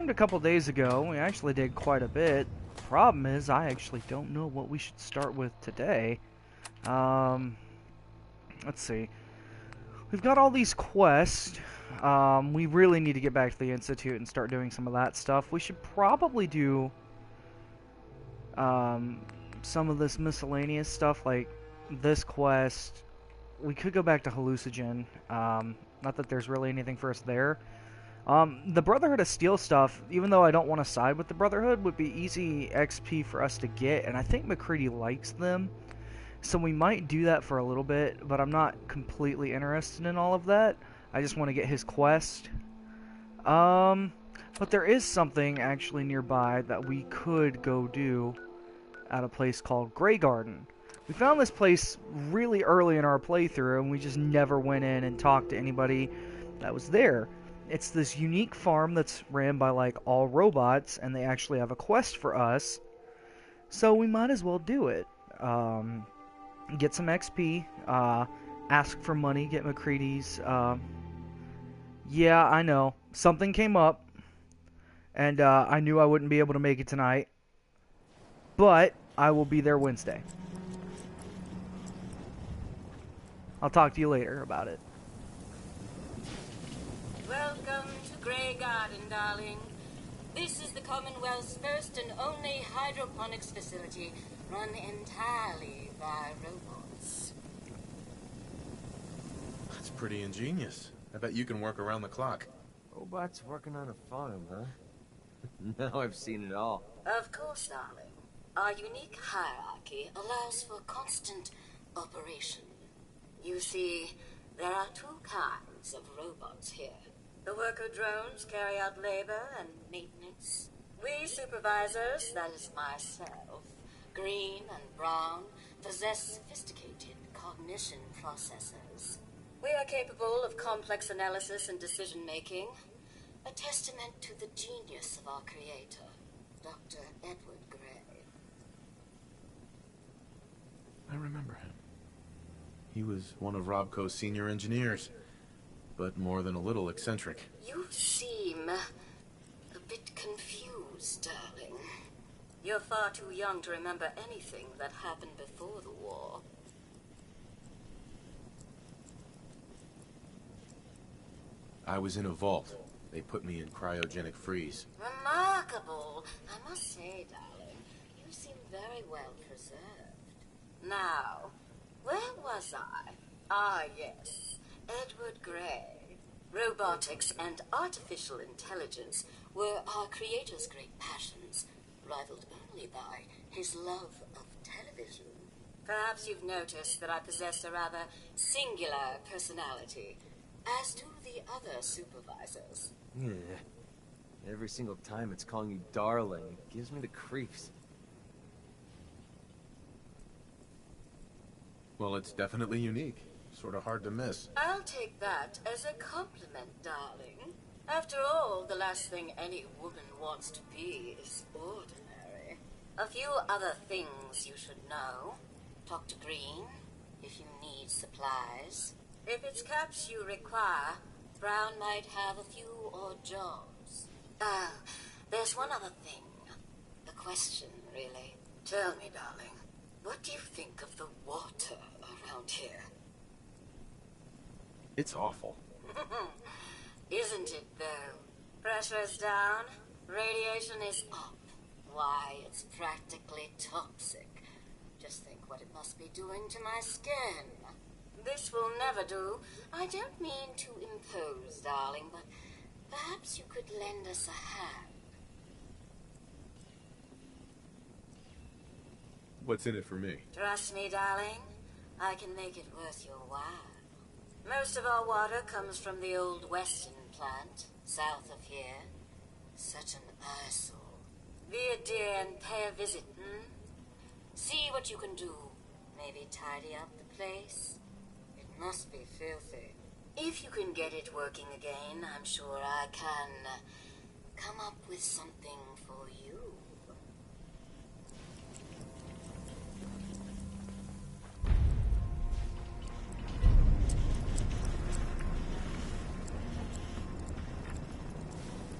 streamed a couple days ago. We actually did quite a bit. Problem is, I actually don't know what we should start with today. Let's see. We've got all these quests. We really need to get back to the Institute and start doing some of that stuff. We should probably do some of this miscellaneous stuff, like this quest. We could go back to Hallucinogen. Not that there's really anything for us there. The Brotherhood of Steel stuff, even though I don't want to side with the Brotherhood, would be easy XP for us to get, and I think MacCready likes them. So we might do that for a little bit, but I'm not completely interested in all of that. I just want to get his quest. But there is something actually nearby that we could go do at a place called Grey Garden. We found this place really early in our playthrough, and we just never went in and talked to anybody that was there. It's this unique farm that's ran by, like, all robots, and they actually have a quest for us. So we might as well do it. Get some XP, ask for money, get MacCready's. Yeah, I know. Something came up, and I knew I wouldn't be able to make it tonight. But I will be there Wednesday. I'll talk to you later about it. Welcome to Grey Garden, darling. This is the Commonwealth's first and only hydroponics facility run entirely by robots. That's pretty ingenious. I bet you can work around the clock. Robots working on a farm, huh? Now I've seen it all. Of course, darling. Our unique hierarchy allows for constant operation. You see, there are two kinds of robots here. The worker drones carry out labor and maintenance. We supervisors, that is myself, Green and Brown, possess sophisticated cognition processors. We are capable of complex analysis and decision-making, a testament to the genius of our creator, Dr. Edward Gray. I remember him. He was one of Robco's senior engineers, but more than a little eccentric. You seem a bit confused, darling. You're far too young to remember anything that happened before the war. I was in a vault. They put me in cryogenic freeze. Remarkable. I must say, darling, you seem very well preserved. Now, where was I? Ah, yes. Edward Gray. Robotics and artificial intelligence were our creator's great passions, rivaled only by his love of television. Perhaps you've noticed that I possess a rather singular personality, as do the other supervisors. Yeah. Every single time it's calling you darling, it gives me the creeps. Well, it's definitely unique. Sort of hard to miss. I'll take that as a compliment, darling. After all, the last thing any woman wants to be is ordinary. A few other things you should know. Talk to Green if you need supplies. If it's caps you require, Brown might have a few odd jobs. There's one other thing. A question, really. Tell me, darling, what do you think of the water around here? It's awful. Isn't it, though? Pressure's down, radiation is up. Why, it's practically toxic. Just think what it must be doing to my skin. This will never do. I don't mean to impose, darling, but perhaps you could lend us a hand. What's in it for me? Trust me, darling. I can make it worth your while. Most of our water comes from the old Weston plant, south of here. Such an eyesore. Be a dear and pay a visit, See what you can do. Maybe tidy up the place. It must be filthy. If you can get it working again, I'm sure I can come up with something for you.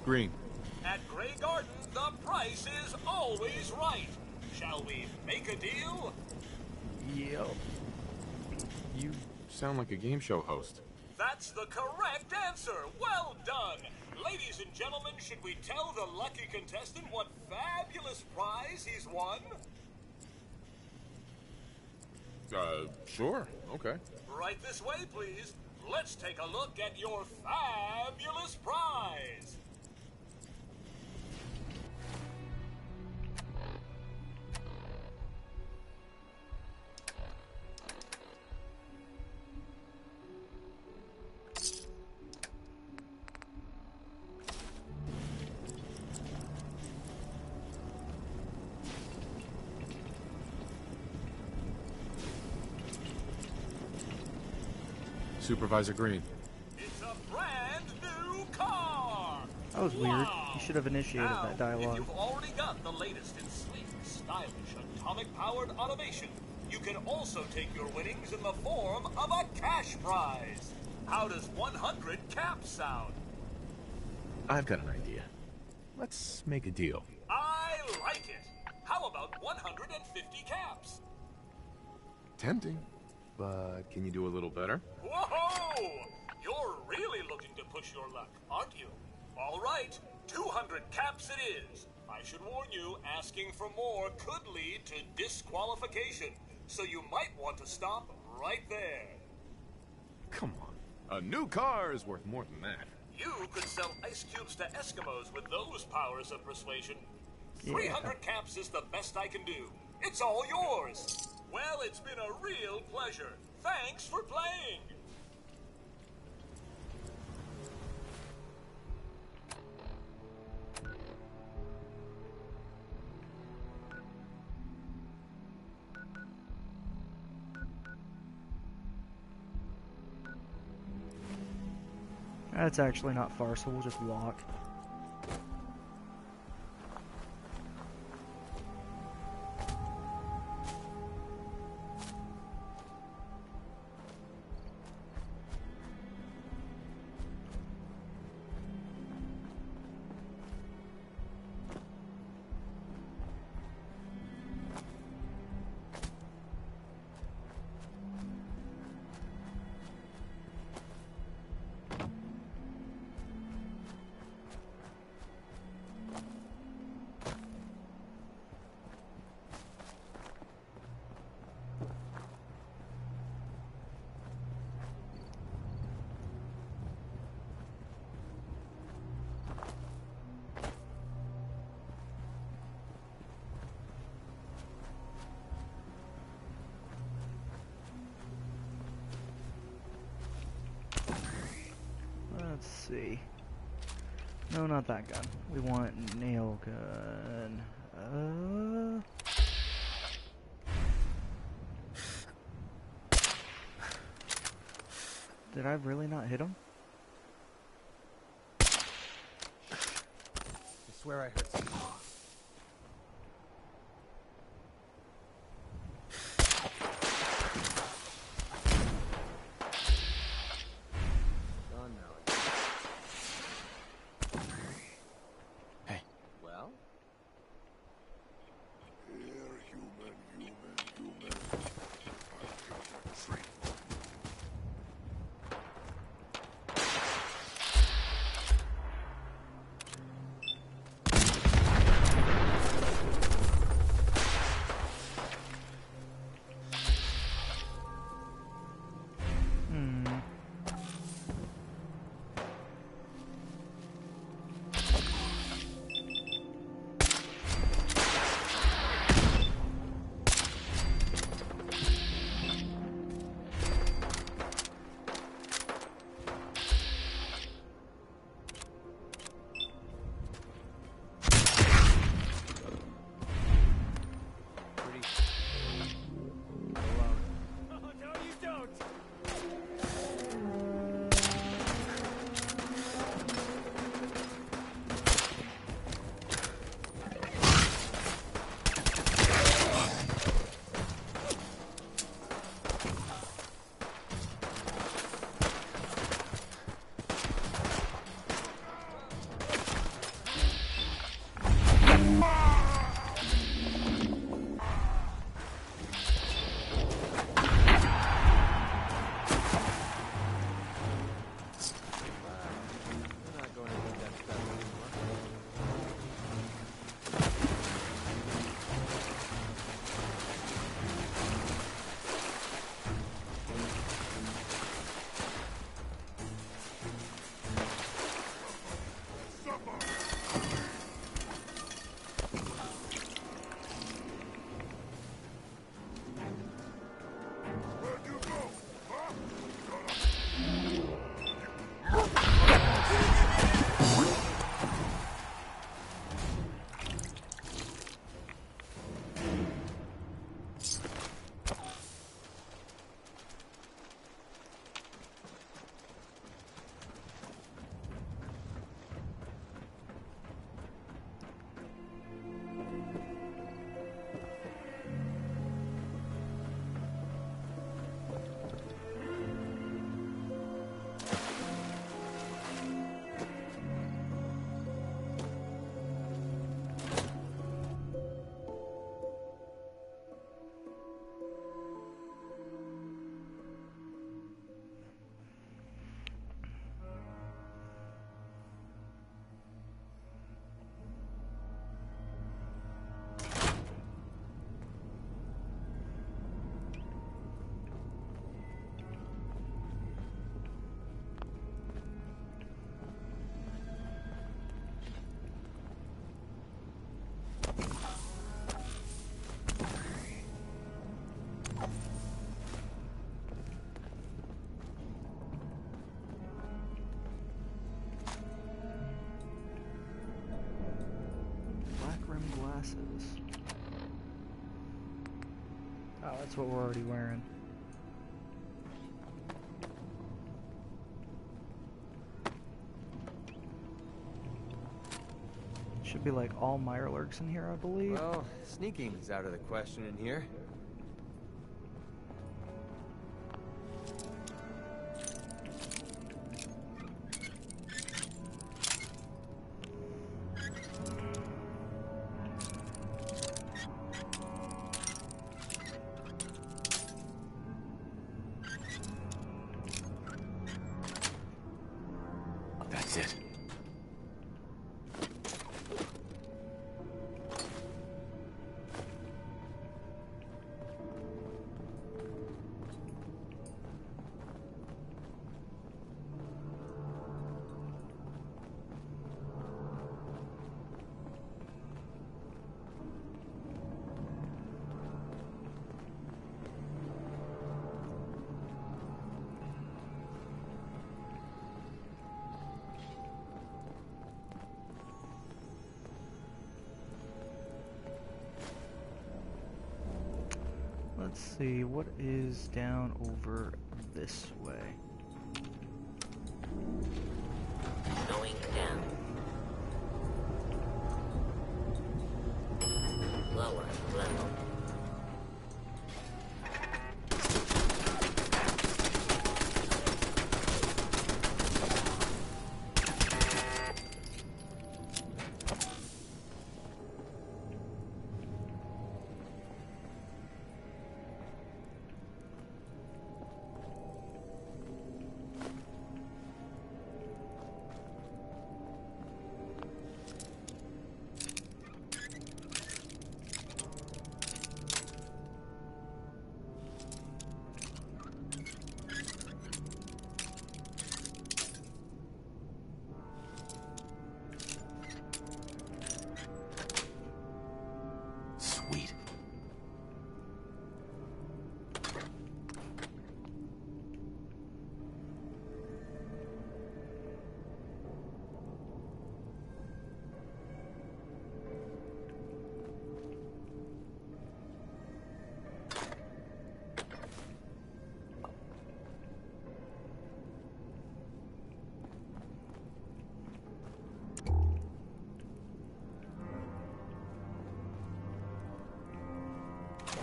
Green. At Grey Garden, the price is always right. Shall we make a deal? Yep. You sound like a game show host. That's the correct answer. Well done. Ladies and gentlemen, should we tell the lucky contestant what fabulous prize he's won? Sure. Okay. Right this way, please. Let's take a look at your fabulous prize. Supervisor Green. It's a brand new car! That was weird. You should have initiated Now, that dialogue. if you've already got the latest in sleek, stylish, atomic-powered automation, you can also take your winnings in the form of a cash prize. How does 100 caps sound? I've got an idea. Let's make a deal. I like it. How about 150 caps? Tempting. But can you do a little better? Whoa! You're really looking to push your luck, aren't you? All right, 200 caps it is. I should warn you, asking for more could lead to disqualification, so you might want to stop right there. Come on. A new car is worth more than that. You could sell ice cubes to Eskimos with those powers of persuasion. Yeah. 300 caps is the best I can do. It's all yours. Well, it's been a real pleasure. Thanks for playing. That's actually not far, so we'll just walk. Let's see. No, not that gun. We want nail gun. Did I really not hit him? I swear I heard something. Gone now. Hey. Well? Here, human. Free. glasses. Oh, that's what we're already wearing. Should be like all Mirelurks in here, I believe. Well, sneaking is out of the question in here. That's it. Let's see, what is down over this way? Going down. Lower level. Sweet.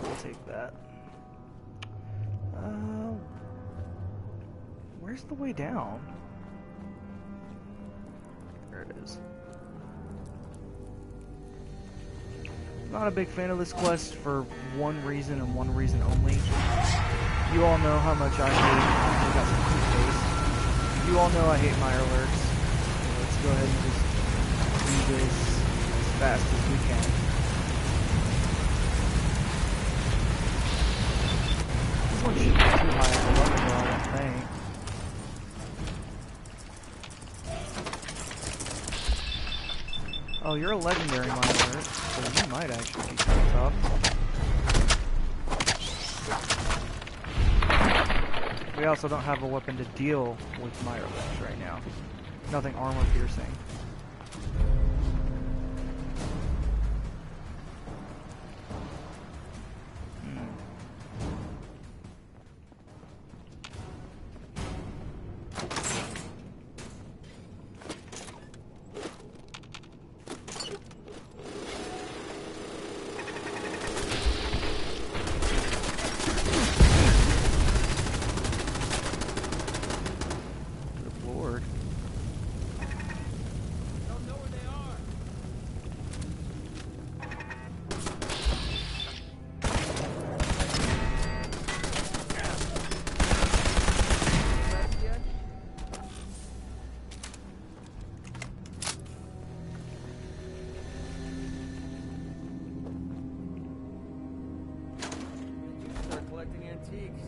I'll take that. Where's the way down? There it is. Not a big fan of this quest for one reason and one reason only. You all know how much I hate. I got some toothpaste. You all know I hate Mirelurks. So let's go ahead and just do this as fast as we can. This one shouldn't be too high of a level though, I don't think. Oh, you're a legendary Mirelurk, so you might actually be kind of tough. We also don't have a weapon to deal with Mirelurks right now. Nothing armor piercing. Antiques.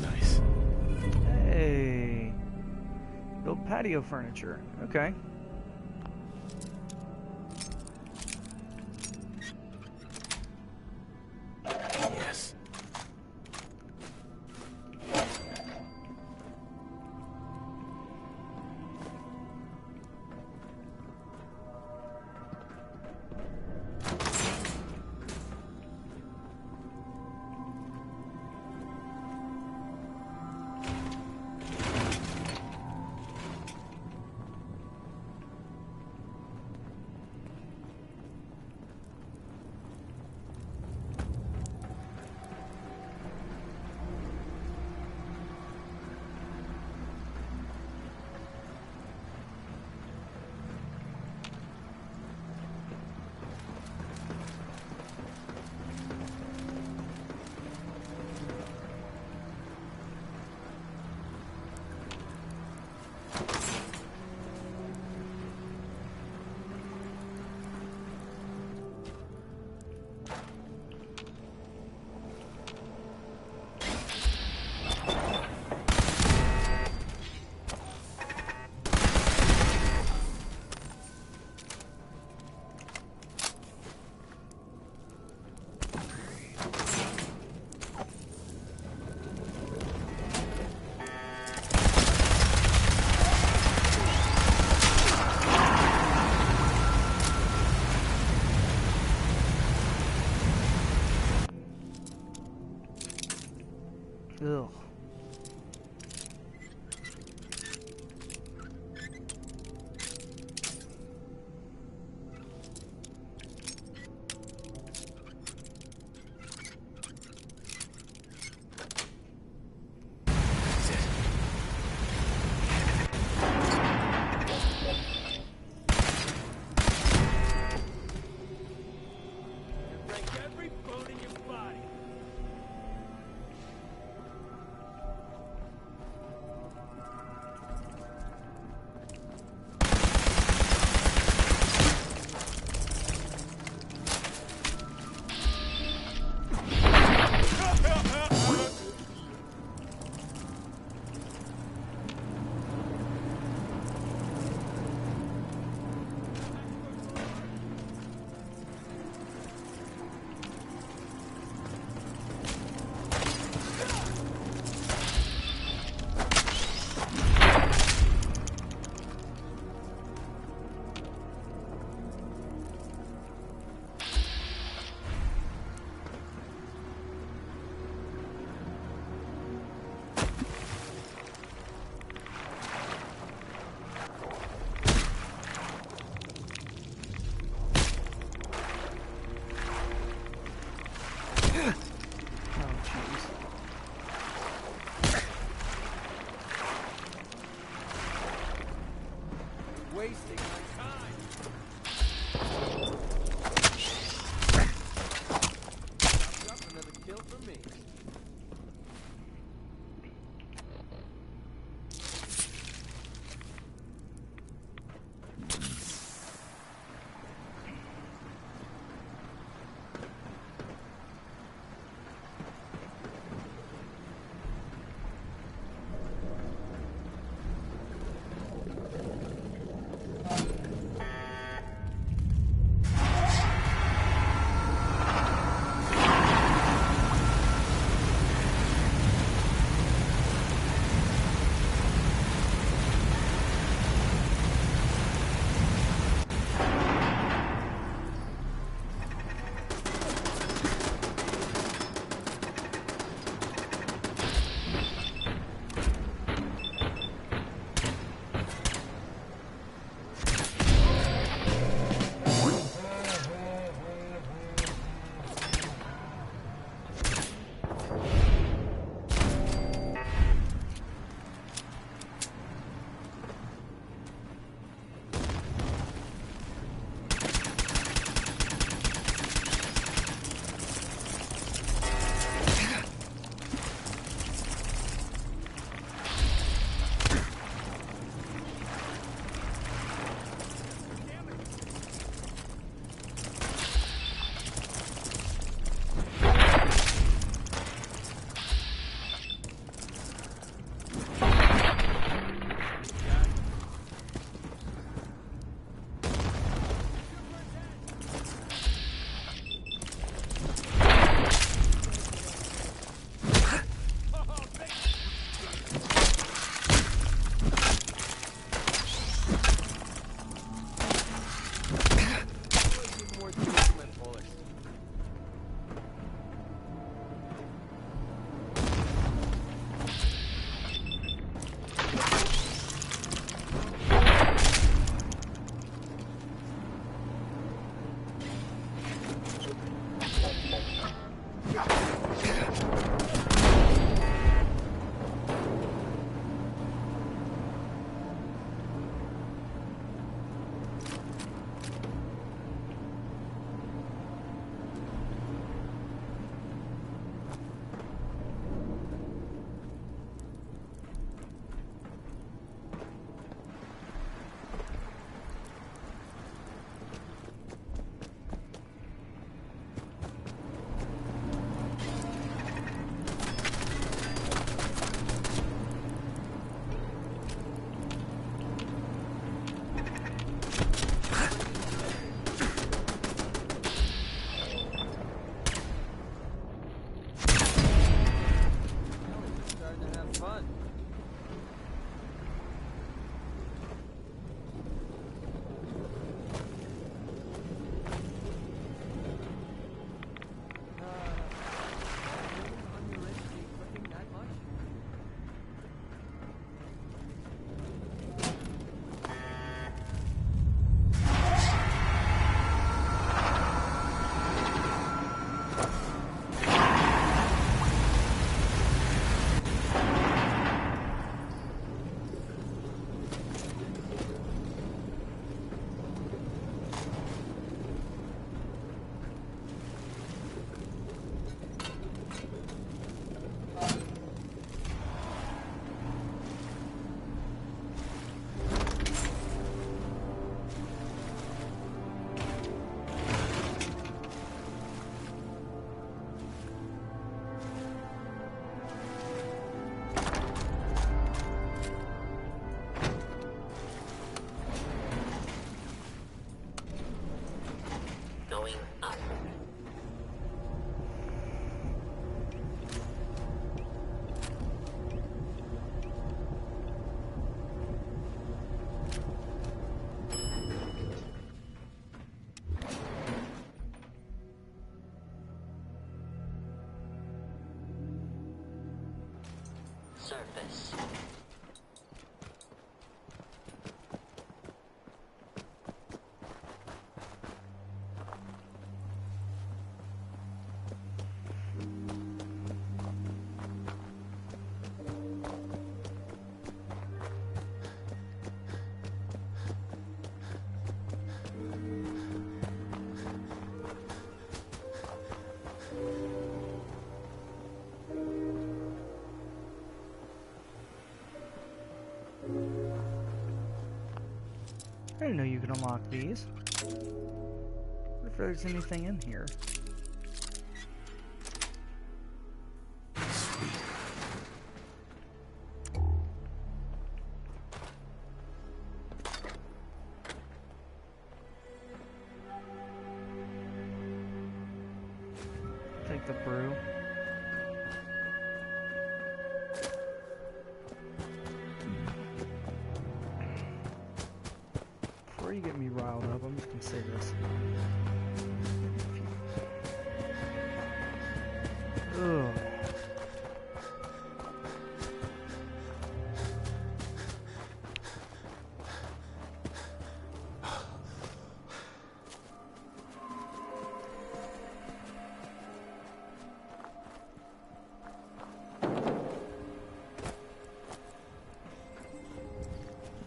Nice. Hey. Build patio furniture. Okay. Yes. Ugh. surface. I didn't know you could unlock these. I wonder if there's anything in here. Take the brew. Before you get me riled up, I'm just gonna say this. Ugh.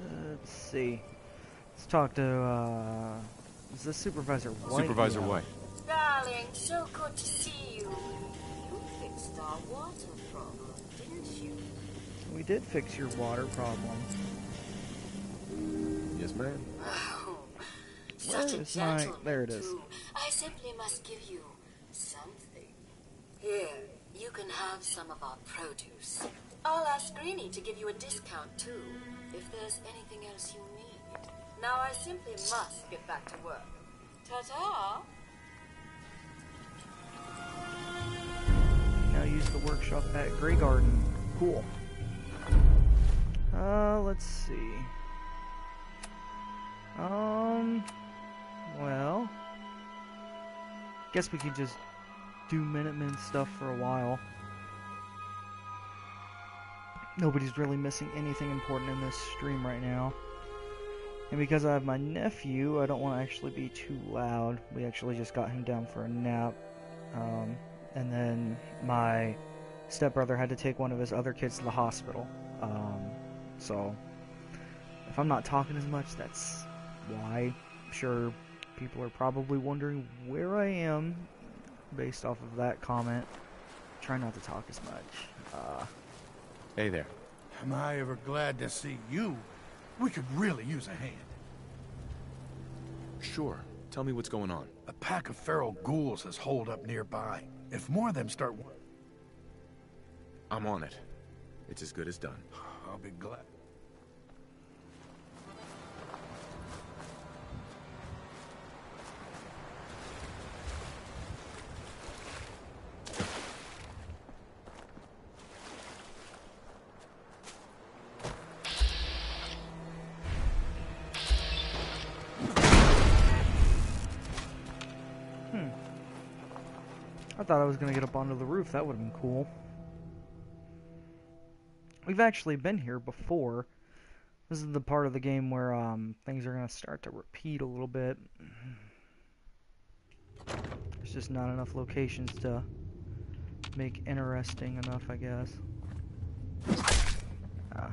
Let's see. Let's talk to, is this Supervisor White? Supervisor Yeah. White. Darling, so good to see you. You fixed our water problem, didn't you? We did fix your water problem. Yes, ma'am. Oh, such a is my- gentleman, there it is. too. I simply must give you something. Here, you can have some of our produce. I'll ask Greenie to give you a discount, too, if there's anything else you need. Now I simply must get back to work. Ta-ta! Now use the workshop at Grey Garden. Cool. Let's see. Well, guess we could just do Minutemen stuff for a while. Nobody's really missing anything important in this stream right now. And because I have my nephew, I don't want to actually be too loud. We actually just got him down for a nap. And then my stepbrother had to take one of his other kids to the hospital. So if I'm not talking as much, that's why. I'm sure people are probably wondering where I am based off of that comment. Try not to talk as much. Hey there. Am I ever glad to see you? We could really use a hand. Sure. Tell me what's going on. A pack of feral ghouls has holed up nearby. If more of them start... I'm on it. It's as good as done. I'll be glad. I thought I was going to get up onto the roof. That would have been cool. We've actually been here before. This is the part of the game where things are going to start to repeat a little bit. There's just not enough locations to make interesting enough, I guess. Ah.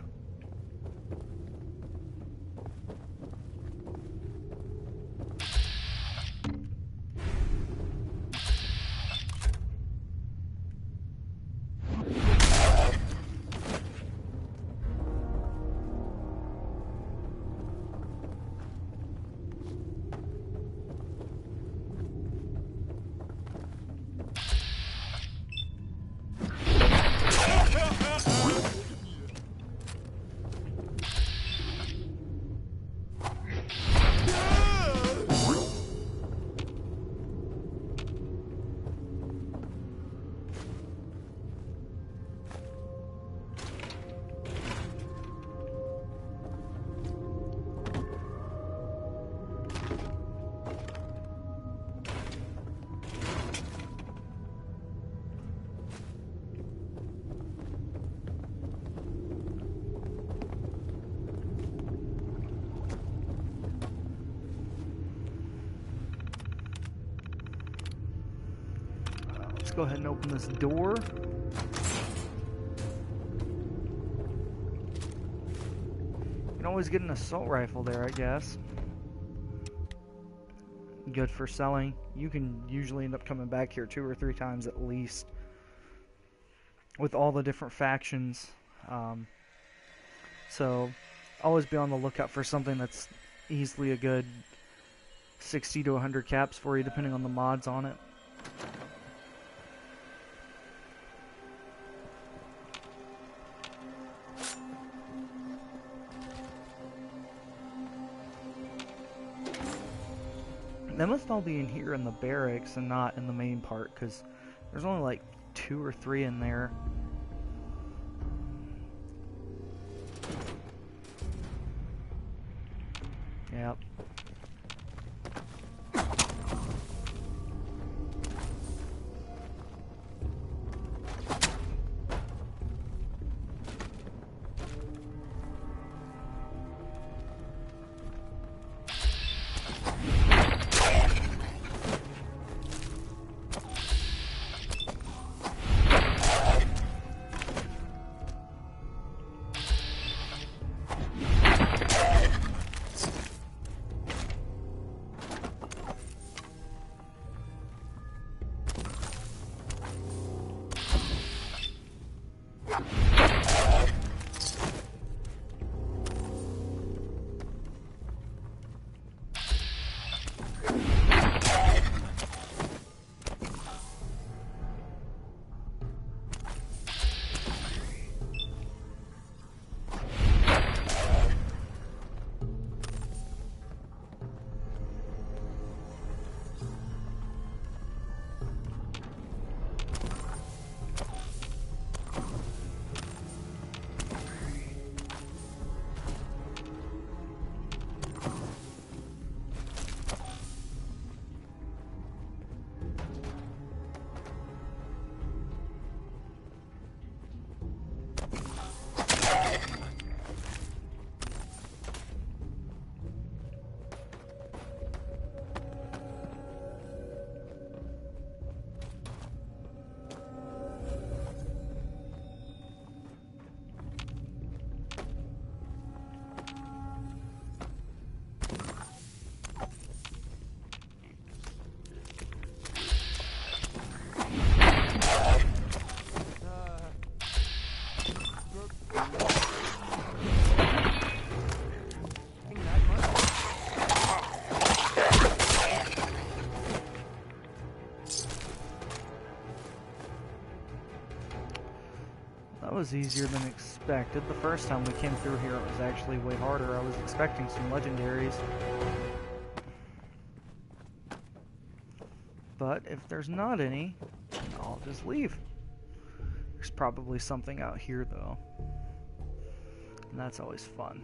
go ahead and open this door. You can always get an assault rifle there, I guess. Good for selling. You can usually end up coming back here 2 or 3 times at least with all the different factions. So always be on the lookout for something that's easily a good 60 to 100 caps for you, depending on the mods on it. They must all be in here in the barracks and not in the main part, because there's only like 2 or 3 in there. Yep. That was easier than expected. The first time we came through here, it was actually way harder. I was expecting some legendaries. But if there's not any, I'll just leave. There's probably something out here, though. And that's always fun.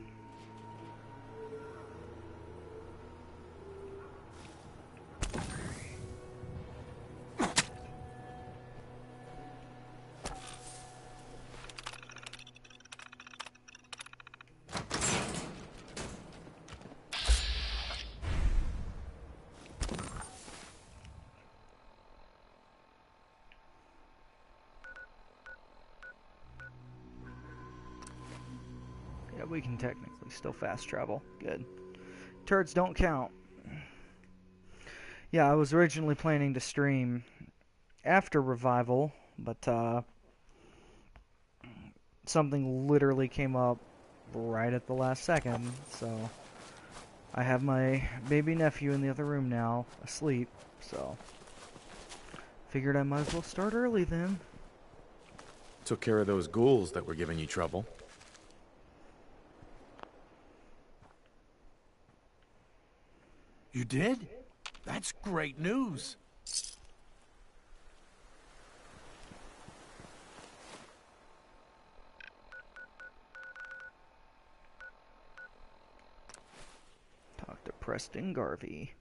Yeah, we can technically still fast travel. Good. Turrets don't count. Yeah, I was originally planning to stream after Revival, but something literally came up right at the last second, so I have my baby nephew in the other room now, asleep, so figured I might as well start early then. Took care of those ghouls that were giving you trouble. You did? That's great news. Talk to Preston Garvey.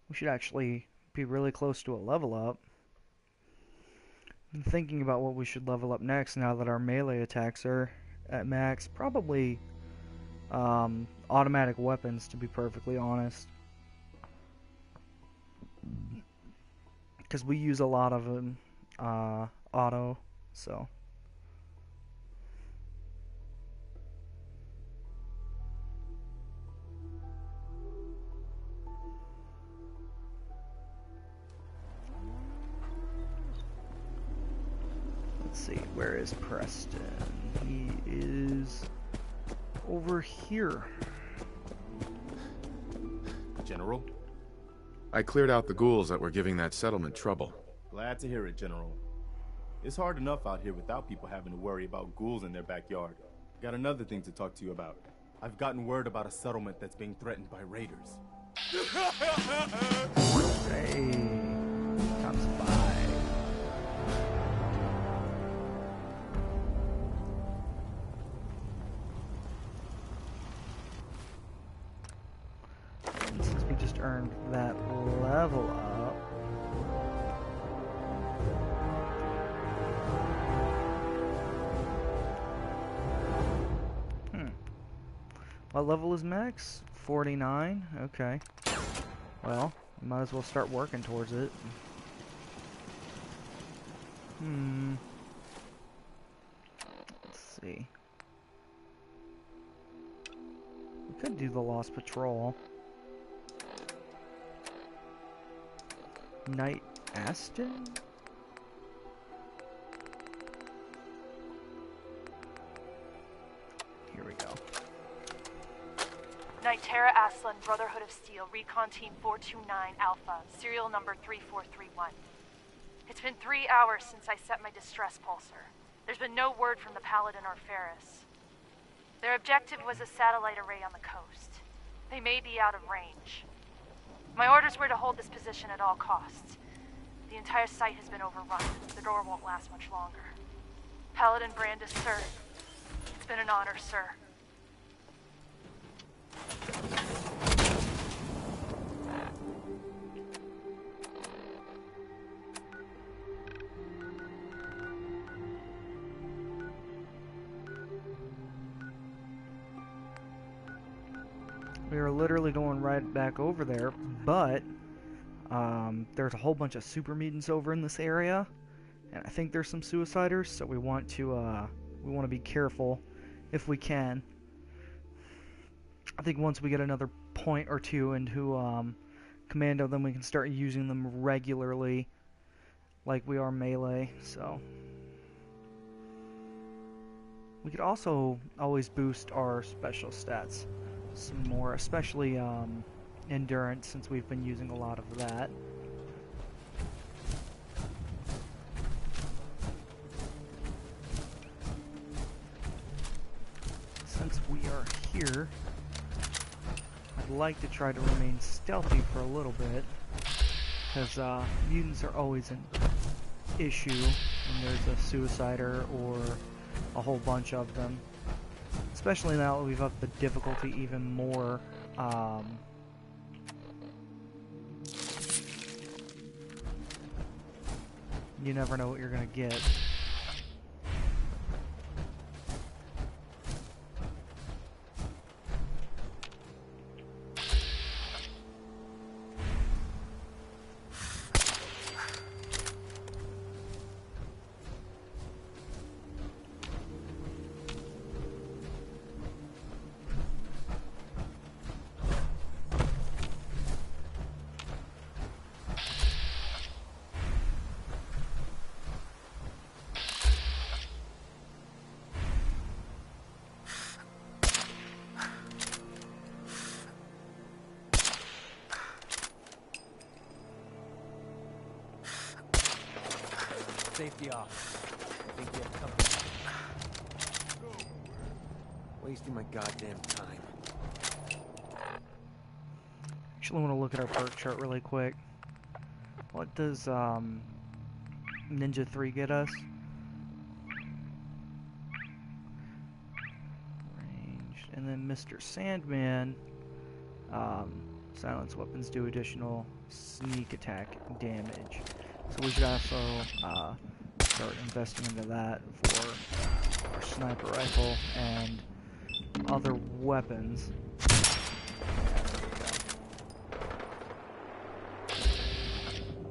We should actually be really close to a level up. I'm thinking about what we should level up next now that our melee attacks are at max. Probably automatic weapons, to be perfectly honest. because we use a lot of them auto, so. Let's see, where is Preston? He is over here. General? I cleared out the ghouls that were giving that settlement trouble. Glad to hear it, General. It's hard enough out here without people having to worry about ghouls in their backyard. Got another thing to talk to you about. I've gotten word about a settlement that's being threatened by raiders. Hey, comes by. And since we just earned that level up, what level is Max? 49? Okay. Well, might as well start working towards it. Let's see. We could do the Lost Patrol. Knight Aston? Here we go. Nightera Aslan, Brotherhood of Steel, Recon Team 429 Alpha, serial number 3431. It's been 3 hours since I set my distress pulsar. There's been no word from the Paladin or Ferris. Their objective was a satellite array on the coast. They may be out of range. My orders were to hold this position at all costs. The entire site has been overrun. The door won't last much longer. Paladin Brandis, sir. It's been an honor, sir. We were literally going right back over there, but there's a whole bunch of super mutants over in this area, and I think there's some suiciders, so we want to be careful if we can. I think once we get another point or two into Commando, then we can start using them regularly, like we are melee. So we could also always boost our special stats some more, especially endurance, since we've been using a lot of that. Since we are here, I'd like to try to remain stealthy for a little bit, because mutants are always an issue when there's a suicider or a whole bunch of them. Especially now that we've upped the difficulty even more. You never know what you're gonna get. Safety off. I think you have company. Wasting my goddamn time. Actually, I want to look at our perk chart really quick. What does Ninja 3 get us? Ranged. And then Mr. Sandman, silence weapons do additional sneak attack damage. So we should also start investing into that for our sniper rifle and other weapons. Yeah, there we go.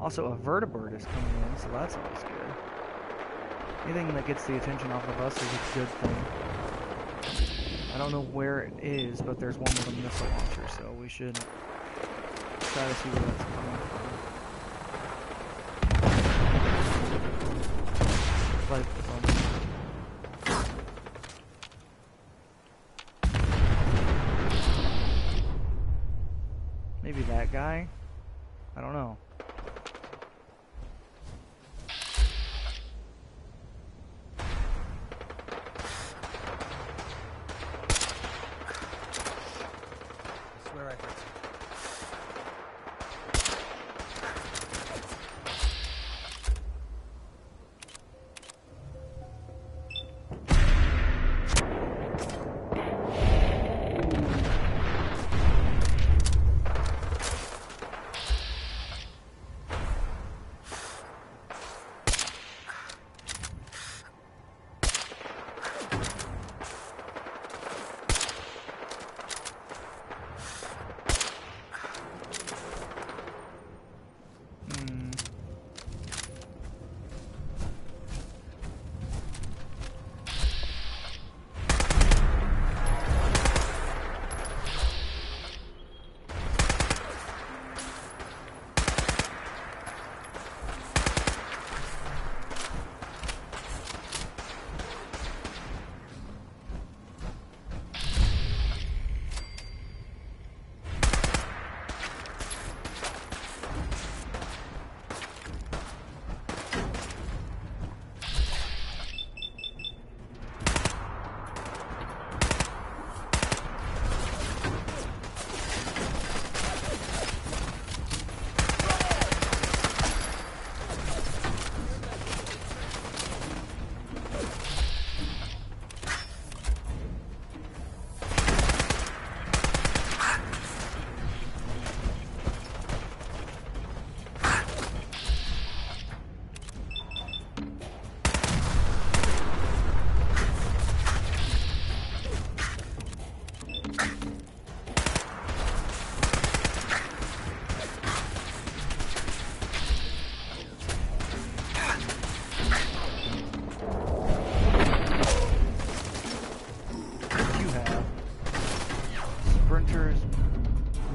Also, a vertibird is coming in, so that's always good. Anything that gets the attention off of us is a good thing. I don't know where it is, but there's one with a missile launcher, so we should try to see where that's coming from. Like, maybe that guy? I don't know.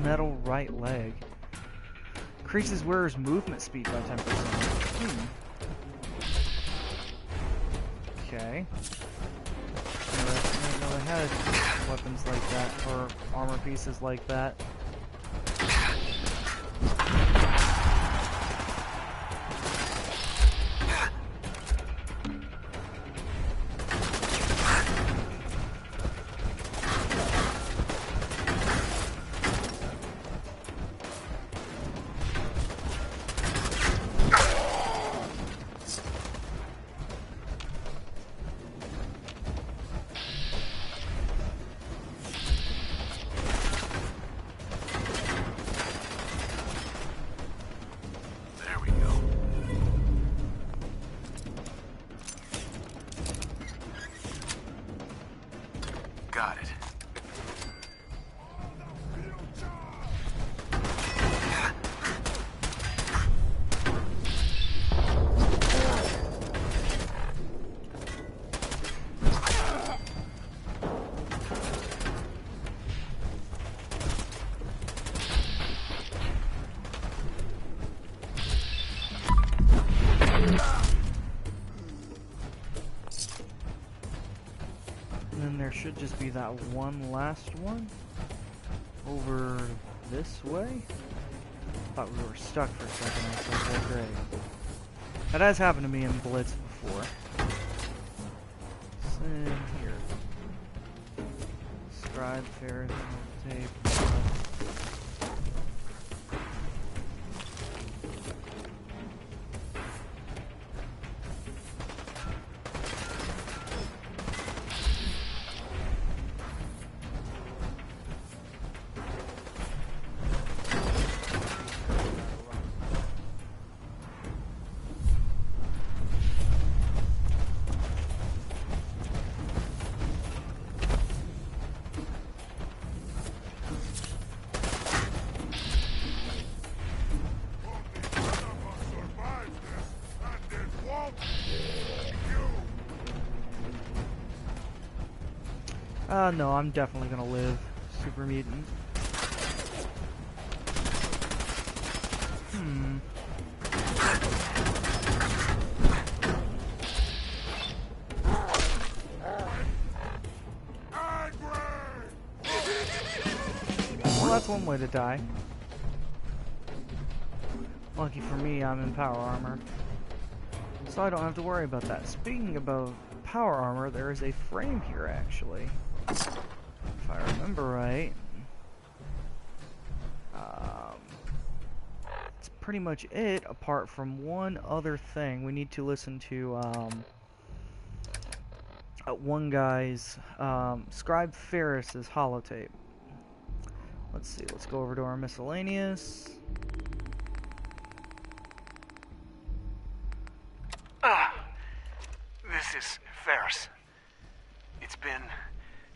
Metal right leg. Increases wearer's movement speed by 10%. Okay. No, they had weapons like that, or armor pieces like that. Got it. There should just be that one last one over this way. Thought we were stuck for a second. I was like, oh great. That has happened to me in Blitz before. What's in here? Scribe, Ferris, tape. No, I'm definitely gonna live. Super mutant. Well, that's one way to die. Lucky for me, I'm in power armor. So I don't have to worry about that. Speaking about power armor, there is a frame here, actually. If I remember right. That's pretty much it, apart from one other thing. We need to listen to, one guy's, Scribe Ferris's holotape. Let's see, let's go over to our miscellaneous. This is Ferris. It's been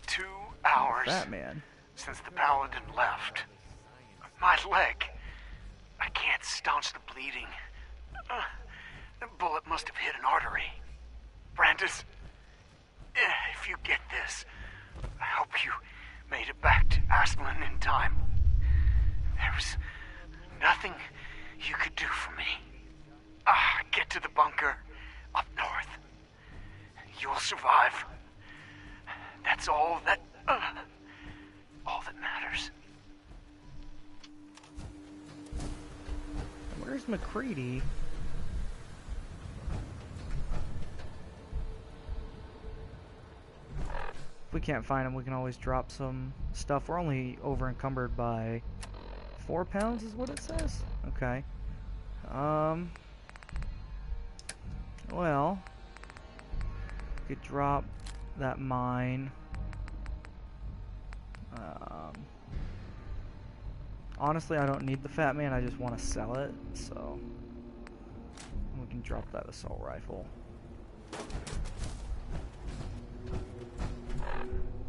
2 hours Batman. since the Paladin left. My leg. I can't staunch the bleeding. The bullet must have hit an artery. Brandis, if you get this, I hope you made it back to Aslan in time. There was nothing you could do for me. Get to the bunker up north. You'll survive. That's all that matters. Where's MacReady? If we can't find him, we can always drop some stuff. We're only over encumbered by 4 pounds is what it says? Okay. Well, we could drop that mine. Honestly, I don't need the Fat Man, I just want to sell it, so we can drop that assault rifle.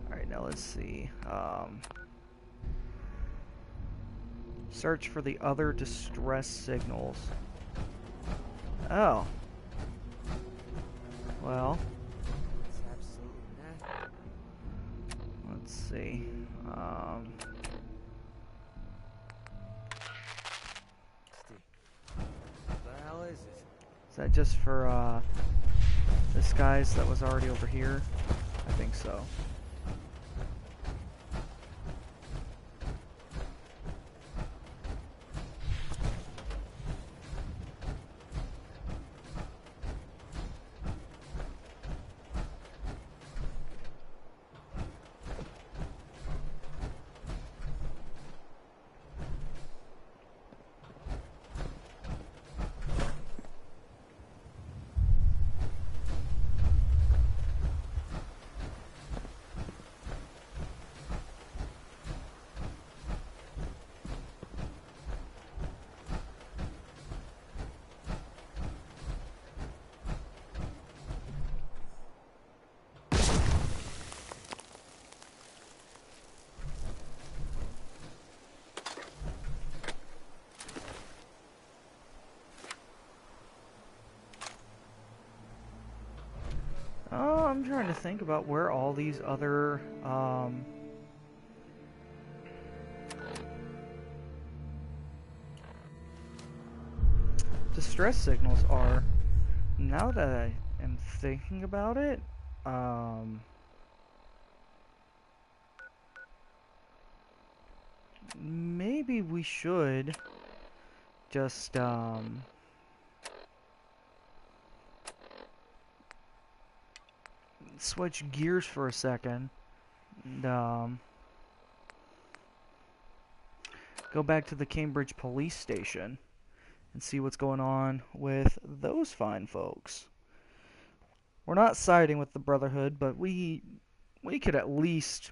Alright, now let's see. Search for the other distress signals. Oh. Well. Let's see. Is that just for this guy's that was already over here? I think so. I'm trying to think about where all these other distress signals are. Now that I am thinking about it, maybe we should just switch gears for a second and go back to the Cambridge police station and see what's going on with those fine folks. We're not siding with the Brotherhood, but we could at least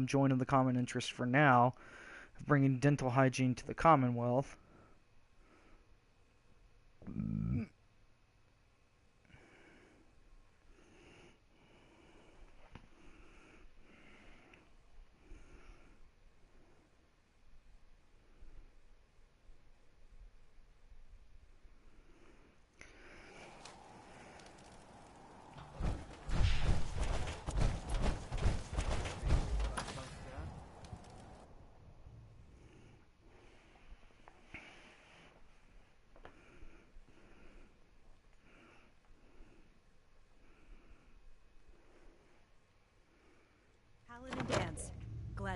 join in the common interest for now of bringing dental hygiene to the Commonwealth.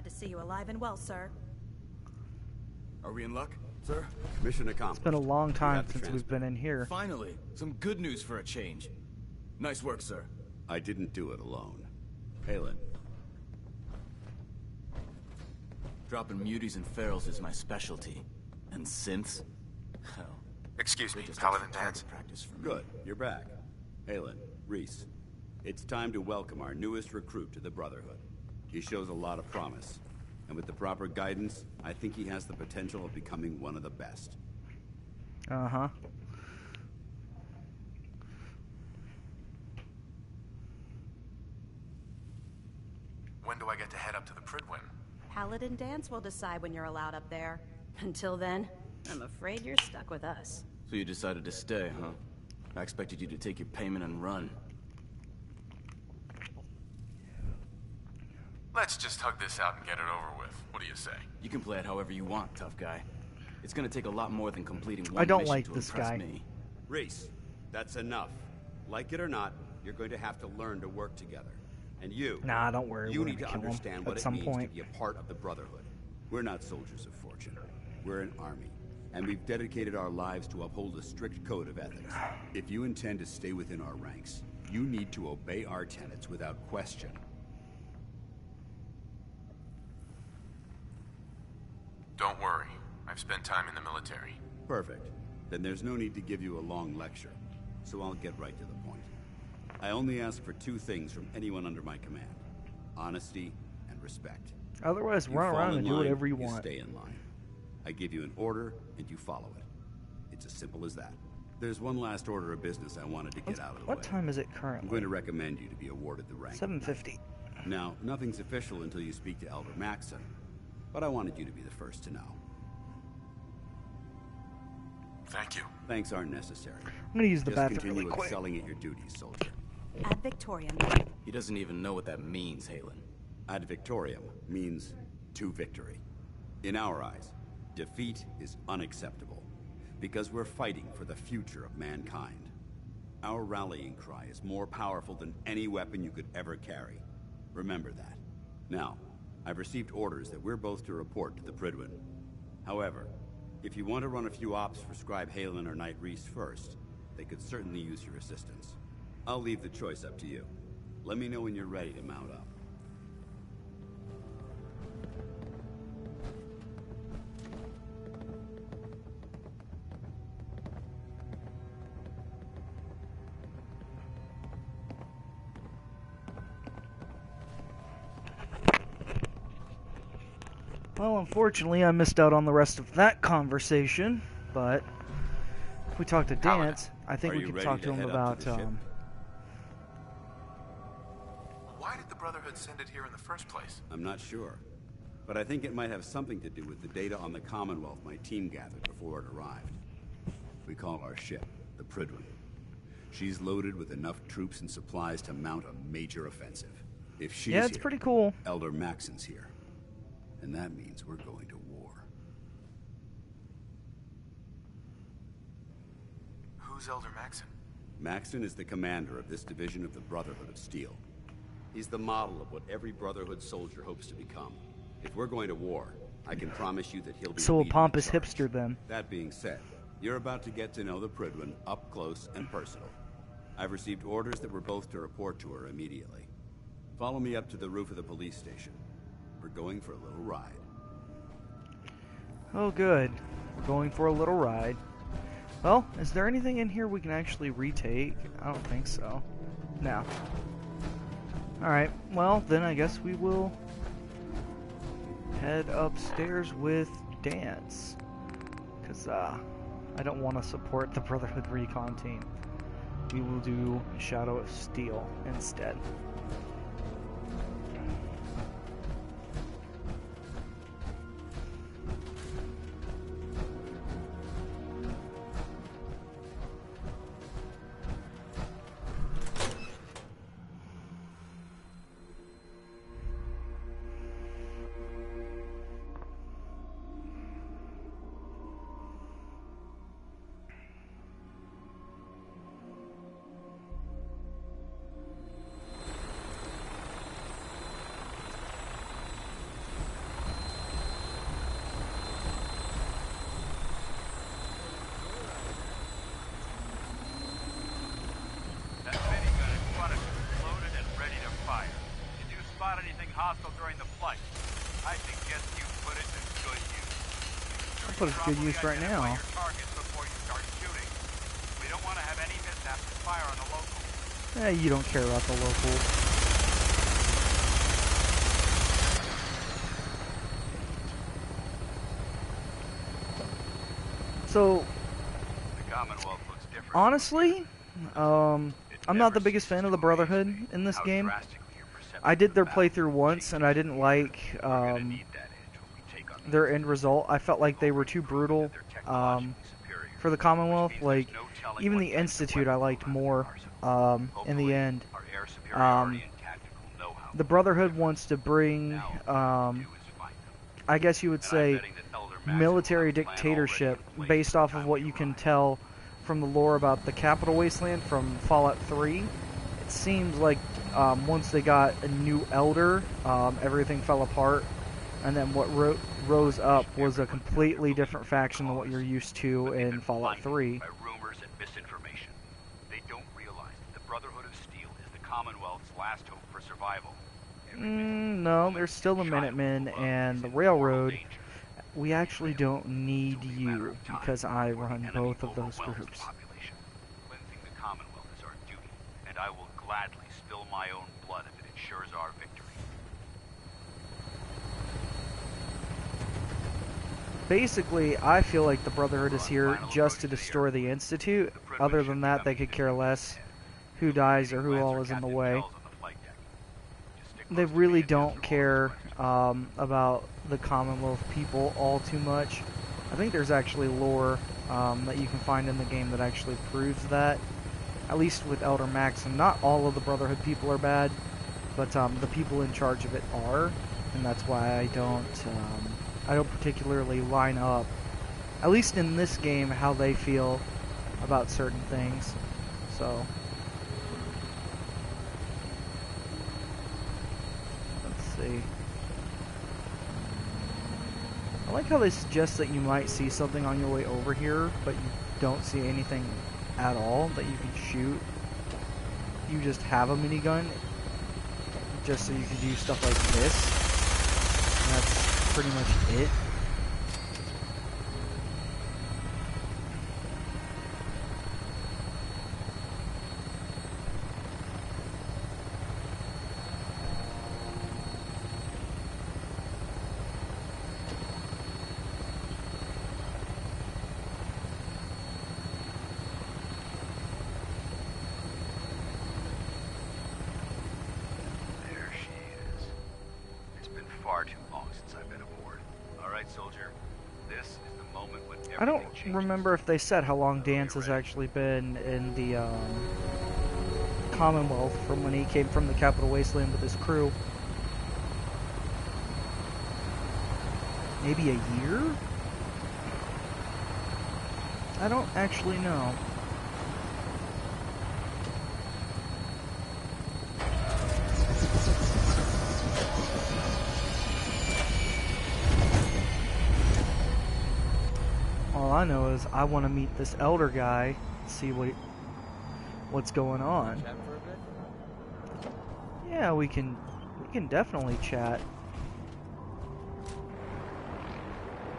to see you alive and well, sir. Are we in luck, sir? Mission accomplished. It's been a long time since we've transmitter. been in here. Finally, some good news for a change. Nice work, sir. I didn't do it alone. Halen. Dropping muties and ferals is my specialty. And synths? Hell. Excuse me, just Paladin extra Dance. target practice for me. Good, you're back. Halen, Reese. It's time to welcome our newest recruit to the Brotherhood. He shows a lot of promise. And with the proper guidance, I think he has the potential of becoming one of the best. Uh-huh. When do I get to head up to the Prydwen? Paladin Dance will decide when you're allowed up there. Until then, I'm afraid you're stuck with us. So you decided to stay, huh? I expected you to take your payment and run. Let's just hug this out and get it over with. What do you say? You can play it however you want, tough guy. It's gonna take a lot more than completing one I don't mission like to this impress guy. me. Reese, that's enough. Like it or not, you're going to have to learn to work together. And you... Nah, don't worry. You We're need to gonna kill him understand what at it some means point. to be a part of the Brotherhood. We're not soldiers of fortune. We're an army. And we've dedicated our lives to uphold a strict code of ethics. If you intend to stay within our ranks, you need to obey our tenets without question. Don't worry. I've spent time in the military. Perfect. Then there's no need to give you a long lecture. So I'll get right to the point. I only ask for two things from anyone under my command. Honesty and respect. Otherwise, You run fall around in and do line, whatever you want. Stay in line. I give you an order, and you follow it. It's as simple as that. There's one last order of business I wanted to get out of the way. What time is it I'm currently? going to recommend you to be awarded the rank. 7:50. Now, nothing's official until you speak to Elder Maxon, but I wanted you to be the first to know. Thank you. Thanks aren't necessary. I'm gonna use the Just bathroom continue really quick. excelling at your duties, soldier. Ad Victoriam. He doesn't even know what that means, Halen. Ad Victoriam means to victory. In our eyes, defeat is unacceptable, because we're fighting for the future of mankind. Our rallying cry is more powerful than any weapon you could ever carry. Remember that. Now, I've received orders that we're both to report to the Prydwen. However, if you want to run a few ops for Scribe Halen or Knight Reese first, they could certainly use your assistance. I'll leave the choice up to you. Let me know when you're ready to mount up. Well, unfortunately, I missed out on the rest of that conversation, but if we talk to Dance, I think Are we you could ready talk to to him head up about, to the ship? Why did the Brotherhood send it here in the first place? I'm not sure, but I think it might have something to do with the data on the Commonwealth my team gathered before it arrived. We call our ship the Prydwen. She's loaded with enough troops and supplies to mount a major offensive. If she's Yeah, it's here, pretty cool. Elder Maxon's here. And that means we're going to war. Who's Elder Maxon? Maxon is the commander of this division of the Brotherhood of Steel. He's the model of what every Brotherhood soldier hopes to become. If we're going to war, I can promise you that he'll be So a leading the pompous charge. hipster then. That being said, you're about to get to know the Prydwen up close and personal. I've received orders that we're both to report to her immediately. Follow me up to the roof of the police station. We're going for a little ride. Oh, good. We're going for a little ride. Well, is there anything in here we can actually retake? I don't think so. No. Alright, well, then I guess we will head upstairs with Dance. Because, I don't want to support the Brotherhood Recon team. We will do Shadow of Steel instead. hostile during the flight. I suggest you put it to good use. I'll put it to good use right now. Your targets before you start shooting. We don't want to have any mishaps to fire on the locals. You don't care about the locals. So, the Commonwealth looks different. Honestly, I'm not the biggest fan of the Brotherhood in this game. I did their playthrough once, and I didn't like their end result. I felt like they were too brutal for the Commonwealth. Like, even the Institute I liked more in the end. The Brotherhood wants to bring, I guess you would say, military dictatorship based off of what you can tell from the lore about the Capital Wasteland from Fallout 3. It seems like once they got a new Elder, everything fell apart, and then what rose up was a completely different faction than what you're used to in Fallout 3. By rumors and misinformation. They don't realize that the Brotherhood of Steel is the Commonwealth's last hope for survival. No, there's still the Minutemen and the Railroad. We actually don't need you, because I run both of those groups. Cleansing the Commonwealth is our duty, and I will gladly spill my own blood if it ensures our victory. Basically, I feel like the Brotherhood is here just to destroy the Institute. Other than that, they could care less who dies or who all is in the way. They really don't care about the Commonwealth people all too much. I think there's actually lore that you can find in the game that actually proves that. At least with Elder Maxim, not all of the Brotherhood people are bad, but the people in charge of it are, and that's why I don't particularly line up, at least in this game, how they feel about certain things. So. See. I like how they suggest that you might see something on your way over here, but you don't see anything at all that you can shoot. You just have a minigun, just so you can do stuff like this. And that's pretty much it. I don't remember if they said how long Danse has actually been in the Commonwealth from when he came from the Capital Wasteland with his crew. Maybe a year? I don't actually know. All I know is I want to meet this Elder guy, see what's going on. Chat for a bit? Yeah, we can definitely chat.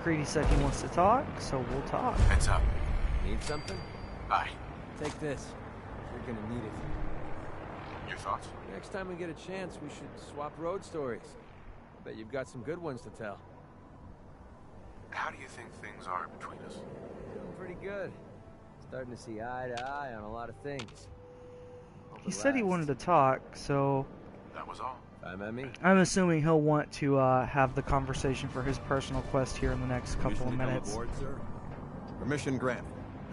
Creedy said he wants to talk, so we'll talk. Heads up. Need something? Aye. Take this. You're gonna need it. Your thoughts? Next time we get a chance, we should swap road stories. I bet you've got some good ones to tell. How do you think things are between us? Doing pretty good. Starting to see eye to eye on a lot of things. He said he wanted to talk, so that was all. I'm assuming he'll want to have the conversation for his personal quest here in the next couple of minutes. Aboard, sir? Permission granted.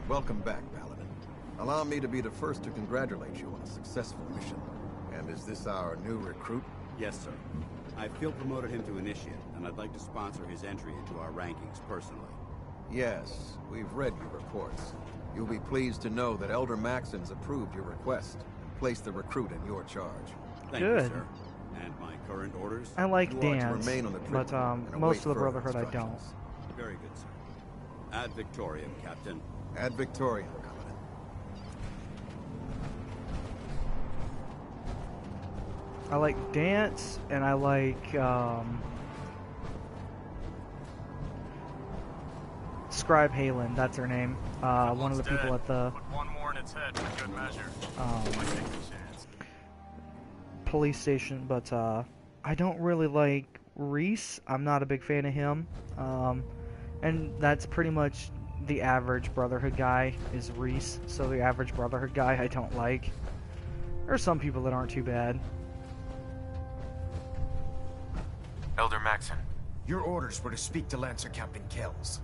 Welcome back, Paladin. Allow me to be the first to congratulate you on a successful mission. And is this our new recruit? Yes, sir. I field promoted him to Initiate, and I'd like to sponsor his entry into our rankings personally. Yes, we've read your reports. You'll be pleased to know that Elder Maxim's approved your request and placed the recruit in your charge. Thank you, sir. And my current orders? I like You are to Danse, remain on the but and most of the await further Brotherhood I don't. instructions. Very good, sir. Ad Victoriam, Captain. Ad Victoriam, Paladin. I like Dance, and I like Scribe Halen. That's her name. One of the people at the One more in its head for good measure. police station, but I don't really like Reese. I'm not a big fan of him. And that's pretty much the average Brotherhood guy is Reese. So the average Brotherhood guy I don't like. There are some people that aren't too bad. Elder Maxon. Your orders were to speak to Lancer Captain Kells.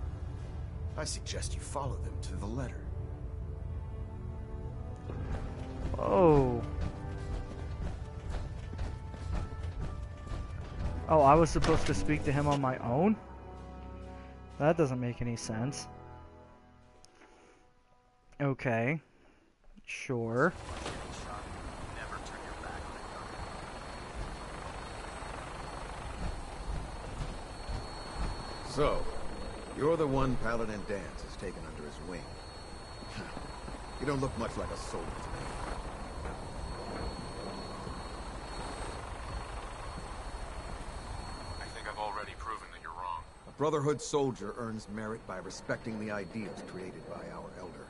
I suggest you follow them to the letter. Oh. Oh, I was supposed to speak to him on my own? That doesn't make any sense. Okay. Sure. So, you're the one Paladin Danse has taken under his wing. You don't look much like a soldier to me. I think I've already proven that you're wrong. A Brotherhood soldier earns merit by respecting the ideals created by our Elder,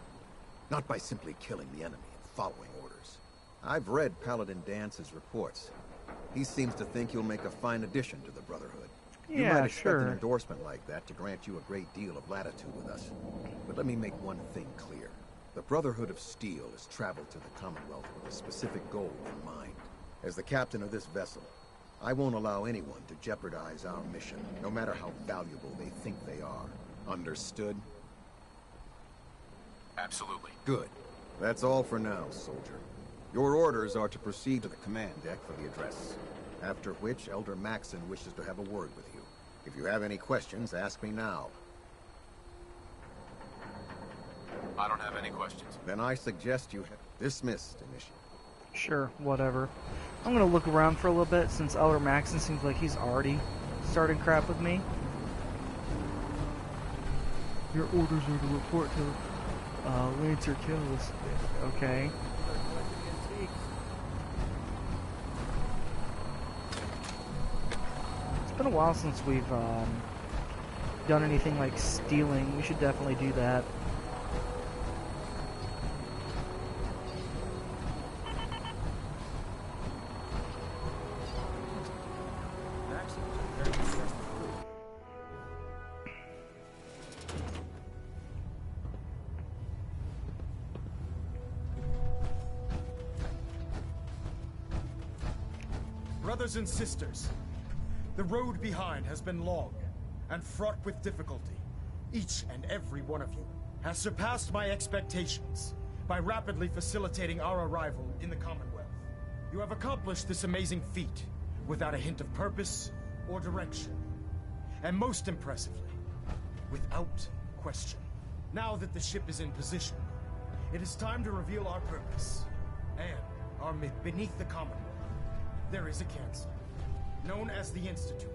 not by simply killing the enemy and following orders. I've read Paladin Dance's reports. He seems to think you'll make a fine addition to the Brotherhood. You Yeah, might expect sure. an endorsement like that to grant you a great deal of latitude with us. But let me make one thing clear. The Brotherhood of Steel has traveled to the Commonwealth with a specific goal in mind. As the captain of this vessel, I won't allow anyone to jeopardize our mission, no matter how valuable they think they are. Understood? Absolutely. Good. That's all for now, soldier. Your orders are to proceed to the command deck for the address. After which, Elder Maxon wishes to have a word with you. If you have any questions, ask me now. I don't have any questions. Then I suggest you have dismissed, initiate. Sure, whatever. I'm gonna look around for a little bit since Elder Maxon seems like he's already started crap with me. Your orders are to report to Lancer Kells. Okay. It's been a while since we've done anything like stealing. We should definitely do that. Brothers and sisters, the road behind has been long and fraught with difficulty. Each and every one of you has surpassed my expectations by rapidly facilitating our arrival in the Commonwealth. You have accomplished this amazing feat without a hint of purpose or direction. And most impressively, without question. Now that the ship is in position, it is time to reveal our purpose and our beneath the Commonwealth. There is a cancer, known as the Institute.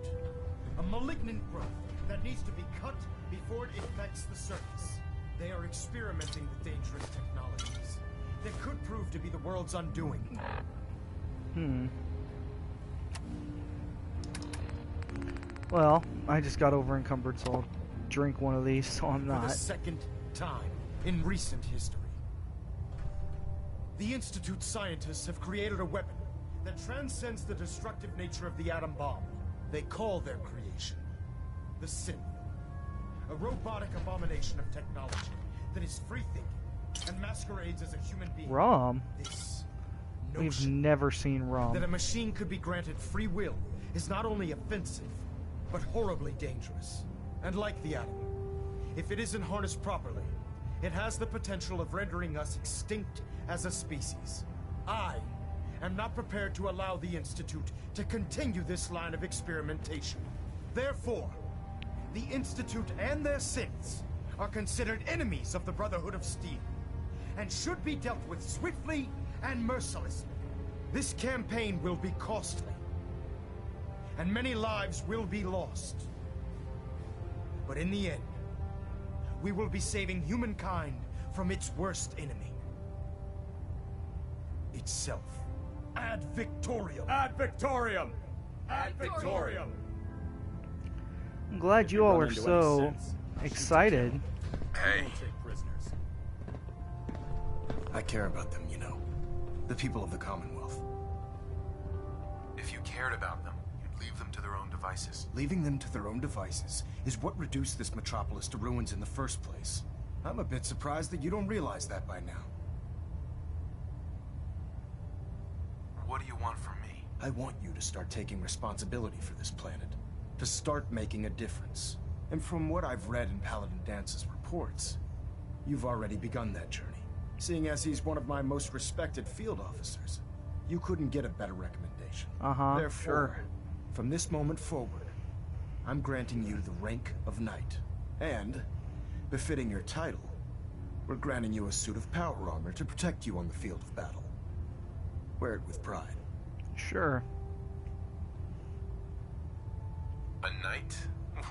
A malignant growth that needs to be cut before it infects the surface. They are experimenting with dangerous technologies that could prove to be the world's undoing. Well, I just got over encumbered, so I'll drink one of these, so I'm For not. the second time in recent history, the Institute scientists have created a weapon that transcends the destructive nature of the atom bomb. They call their creation the Synth. A robotic abomination of technology that is free-thinking and masquerades as a human being. Rum? This We've never seen rum. that a machine could be granted free will is not only offensive, but horribly dangerous. And like the atom, if it isn't harnessed properly, it has the potential of rendering us extinct as a species. I am not prepared to allow the Institute to continue this line of experimentation. Therefore, the Institute and their synths are considered enemies of the Brotherhood of Steel, and should be dealt with swiftly and mercilessly. This campaign will be costly, and many lives will be lost. But in the end, we will be saving humankind from its worst enemy. Itself. Ad Victorium. Ad Victorium! Ad Victorium! I'm glad you all were so excited. Hey. I care about them, you know. The people of the Commonwealth. If you cared about them, you'd leave them to their own devices. Leaving them to their own devices is what reduced this metropolis to ruins in the first place. I'm a bit surprised that you don't realize that by now. What do you want from me? I want you to start taking responsibility for this planet. To start making a difference. And from what I've read in Paladin Dance's reports, you've already begun that journey. Seeing as he's one of my most respected field officers, you couldn't get a better recommendation. Therefore, sure. From this moment forward, I'm granting you the rank of Knight. And, befitting your title, we're granting you a suit of power armor to protect you on the field of battle. Wear it with pride. Sure. A knight?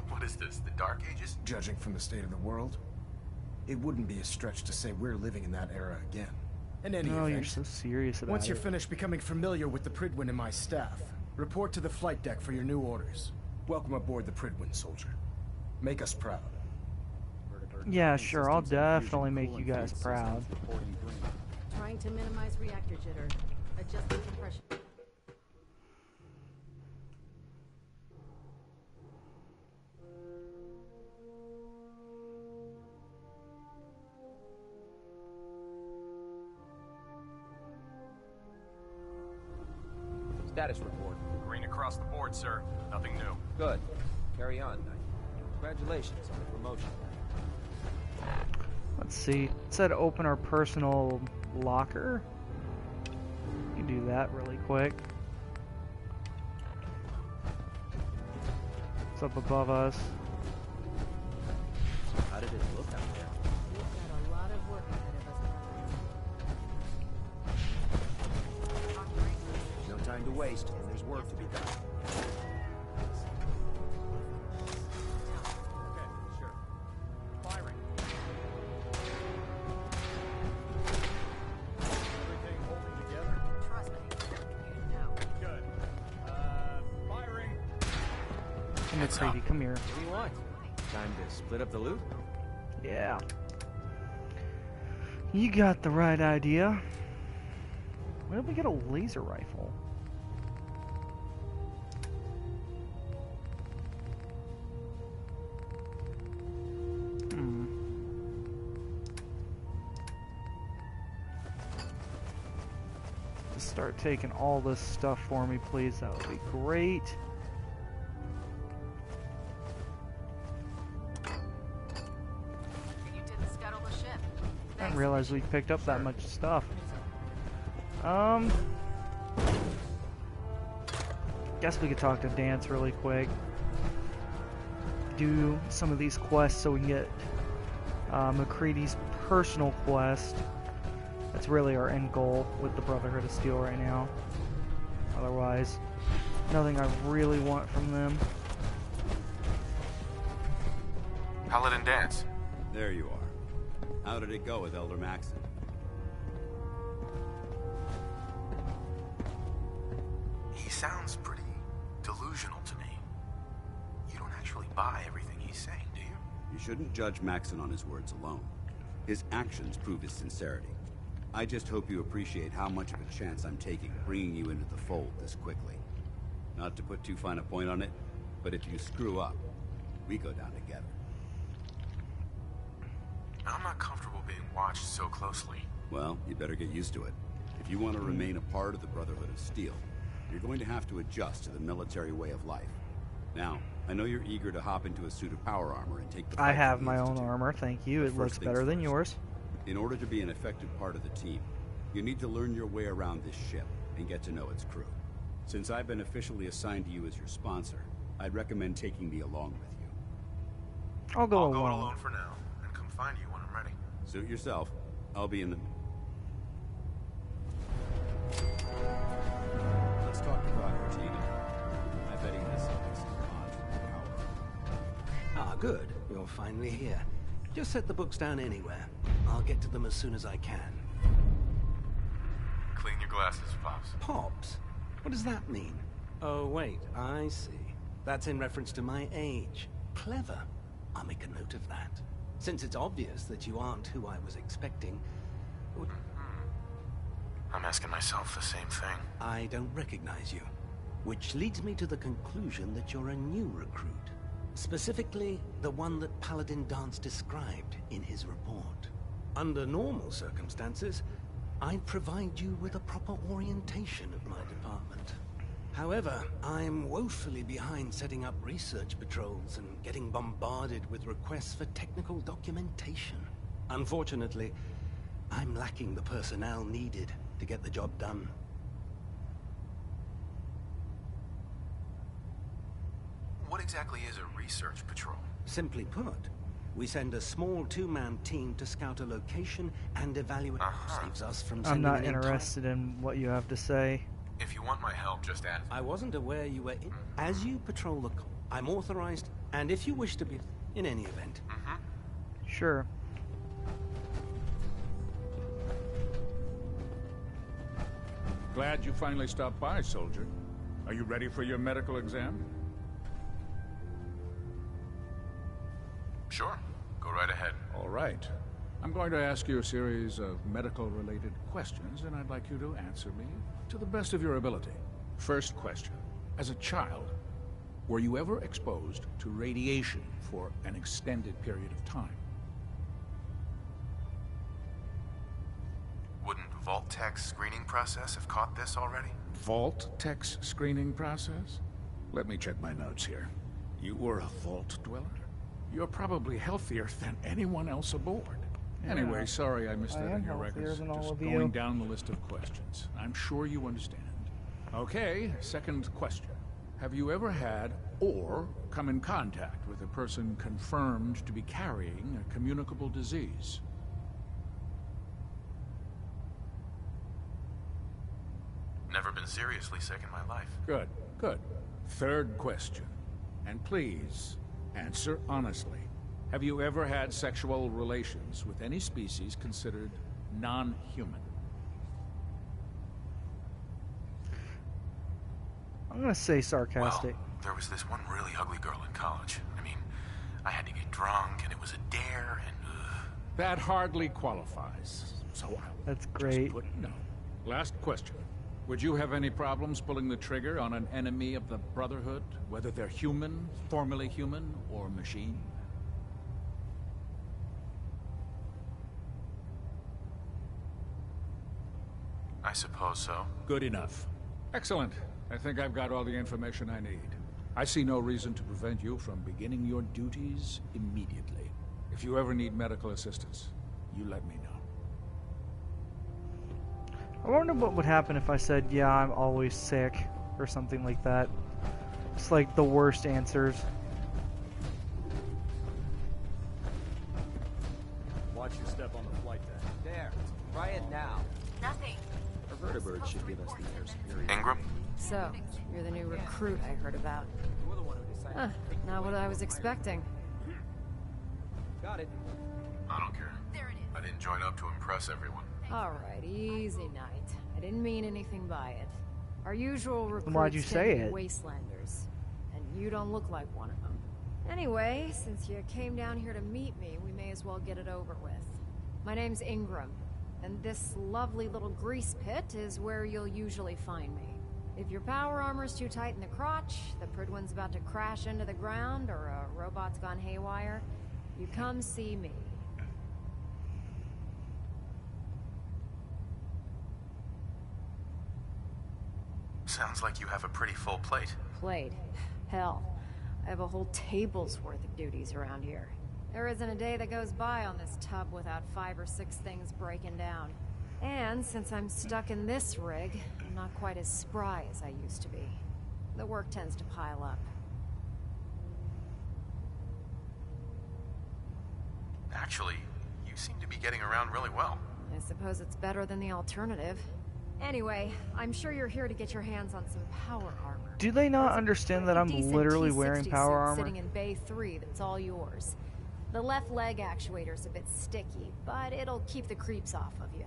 What is this, the Dark Ages? Judging from the state of the world, it wouldn't be a stretch to say we're living in that era again. In any event, you're so serious about once you're it. finished becoming familiar with the Pridwen and my staff, report to the flight deck for your new orders. Welcome aboard the Pridwen, soldier. Make us proud. Yeah, sure, I'll definitely make you guys proud. Trying to minimize reactor jitter. Adjusting compression. Status report. Green across the board, sir. Nothing new. Good. Carry on, Knight. Congratulations on the promotion. Let's see. It said open our personal locker. You can do that really quick. What's up above us? How did it look out there? We've got a lot of work ahead of us. No time to waste, and there's work to be done. Okay, sure. Firing. Everything holding together? Trust me. You know. Good. Firing. Come here, Crazy. Come here. What do you want? Time to split up the loot? Yeah. You got the right idea. Where did we get a laser rifle? Just start taking all this stuff for me, please. That would be great. You didn't scuttle the ship. I didn't realize we picked up that much stuff. Guess we could talk to Dance really quick. Do some of these quests so we can get MacCready's personal quest. That's really our end goal with the Brotherhood of Steel right now. Otherwise, nothing I really want from them. Paladin Dance. There you are. How did it go with Elder Maxon? He sounds pretty delusional to me. You don't actually buy everything he's saying, do you? You shouldn't judge Maxon on his words alone. His actions prove his sincerity. I just hope you appreciate how much of a chance I'm taking bringing you into the fold this quickly. Not to put too fine a point on it, but if you screw up, we go down together. I'm not comfortable being watched so closely. Well, you better get used to it. If you want to remain a part of the Brotherhood of Steel, you're going to have to adjust to the military way of life. Now, I know you're eager to hop into a suit of power armor and take the I fight have to the my own Institute. armor, thank you. But It first looks things better than first. yours. In order to be an effective part of the team, you need to learn your way around this ship and get to know its crew. Since I've been officially assigned to you as your sponsor, I'd recommend taking me along with you. I'll go I'll go alone. alone for now, and come find you when I'm ready. Suit yourself. I'll be in the... Let's talk about Artina. I bet he has some Ah, good. You're finally here. Just set the books down anywhere. I'll get to them as soon as I can. Clean your glasses, Pops. Pops? What does that mean? Oh, wait, I see. That's in reference to my age. Clever. I'll make a note of that. Since it's obvious that you aren't who I was expecting... I'm asking myself the same thing. I don't recognize you. Which leads me to the conclusion that you're a new recruit. Specifically, the one that Paladin Danse described in his report. Under normal circumstances, I'd provide you with a proper orientation of my department. However, I'm woefully behind setting up research patrols and getting bombarded with requests for technical documentation. Unfortunately, I'm lacking the personnel needed to get the job done. What exactly is a research patrol? Simply put, we send a small two-man team to scout a location and evaluate. Saves us from I'm sending not an interested in what you have to say. If you want my help, just ask. I wasn't aware you were in. As you patrol the... I'm authorized, and if you wish to be... in any event. Sure. Glad you finally stopped by, soldier. Are you ready for your medical exam? Sure. Go right ahead. All right. I'm going to ask you a series of medical-related questions, and I'd like you to answer me to the best of your ability. First question. As a child, were you ever exposed to radiation for an extended period of time? Wouldn't Vault-Tech's screening process have caught this already? Vault-Tech's screening process? Let me check my notes here. You were a Vault dweller? You're probably healthier than anyone else aboard. Anyway, Yeah. sorry I missed I that am in your healthier records. than all Just of going you. down the list of questions. I'm sure you understand. Okay, second question. Have you ever had or come in contact with a person confirmed to be carrying a communicable disease? Never been seriously sick in my life. Good, good. Third question. And please, answer honestly. Have you ever had sexual relations with any species considered non-human? I'm gonna say sarcastic. Well, there was this one really ugly girl in college. I mean, I had to get drunk, and it was a dare, and... That hardly qualifies. So I'll That's great. just put no. Last question. Would you have any problems pulling the trigger on an enemy of the Brotherhood, whether they're human, formerly human, or machine? I suppose so. Good enough. Excellent. I think I've got all the information I need. I see no reason to prevent you from beginning your duties immediately. If you ever need medical assistance, you let me know. I wonder what would happen if I said, yeah, I'm always sick, or something like that. It's like the worst answers. Watch your step on the flight deck. There. Try it now. Nothing. A vertibird should give us the air superior. Ingram? So, you're the new recruit I heard about. You're the one who decided. Not what I was expecting. Got it. I don't care. I didn't join up to impress everyone. Alright, easy night. I didn't mean anything by it. Our usual recruits Why'd you say tend to it? be wastelanders. And you don't look like one of them. Anyway, since you came down here to meet me, we may as well get it over with. My name's Ingram, and this lovely little grease pit is where you'll usually find me. If your power armor's too tight in the crotch, the Pridwin's about to crash into the ground, or a robot's gone haywire, you come see me. Sounds like you have a pretty full plate. Plate. Hell, I have a whole table's worth of duties around here. There isn't a day that goes by on this tub without 5 or 6 things breaking down. And since I'm stuck in this rig, I'm not quite as spry as I used to be. The work tends to pile up. Actually, you seem to be getting around really well. I suppose it's better than the alternative. Anyway, I'm sure you're here to get your hands on some power armor. Do they not understand that I'm Decent literally T-60 wearing power suit armor? sitting in Bay 3 that's all yours. The left leg actuator's a bit sticky, but it'll keep the creeps off of you.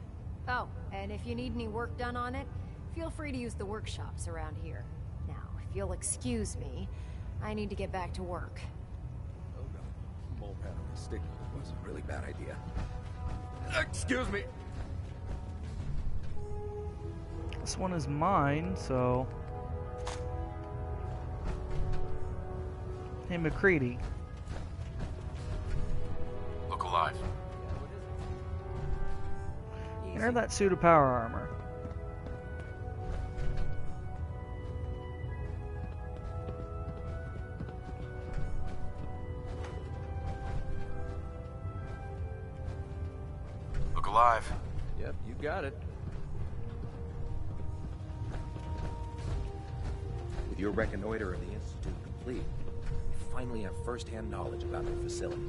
Oh, and if you need any work done on it, feel free to use the workshops around here. Now, if you'll excuse me, I need to get back to work. Oh no, mole pad on the sticky was a really bad idea. Excuse me. This one is mine, so... Hey, McCready. Look alive. Enter that suit of power armor. Look alive. Yep, you got it. With your reconnoiter of the Institute complete, you finally have first-hand knowledge about the facility.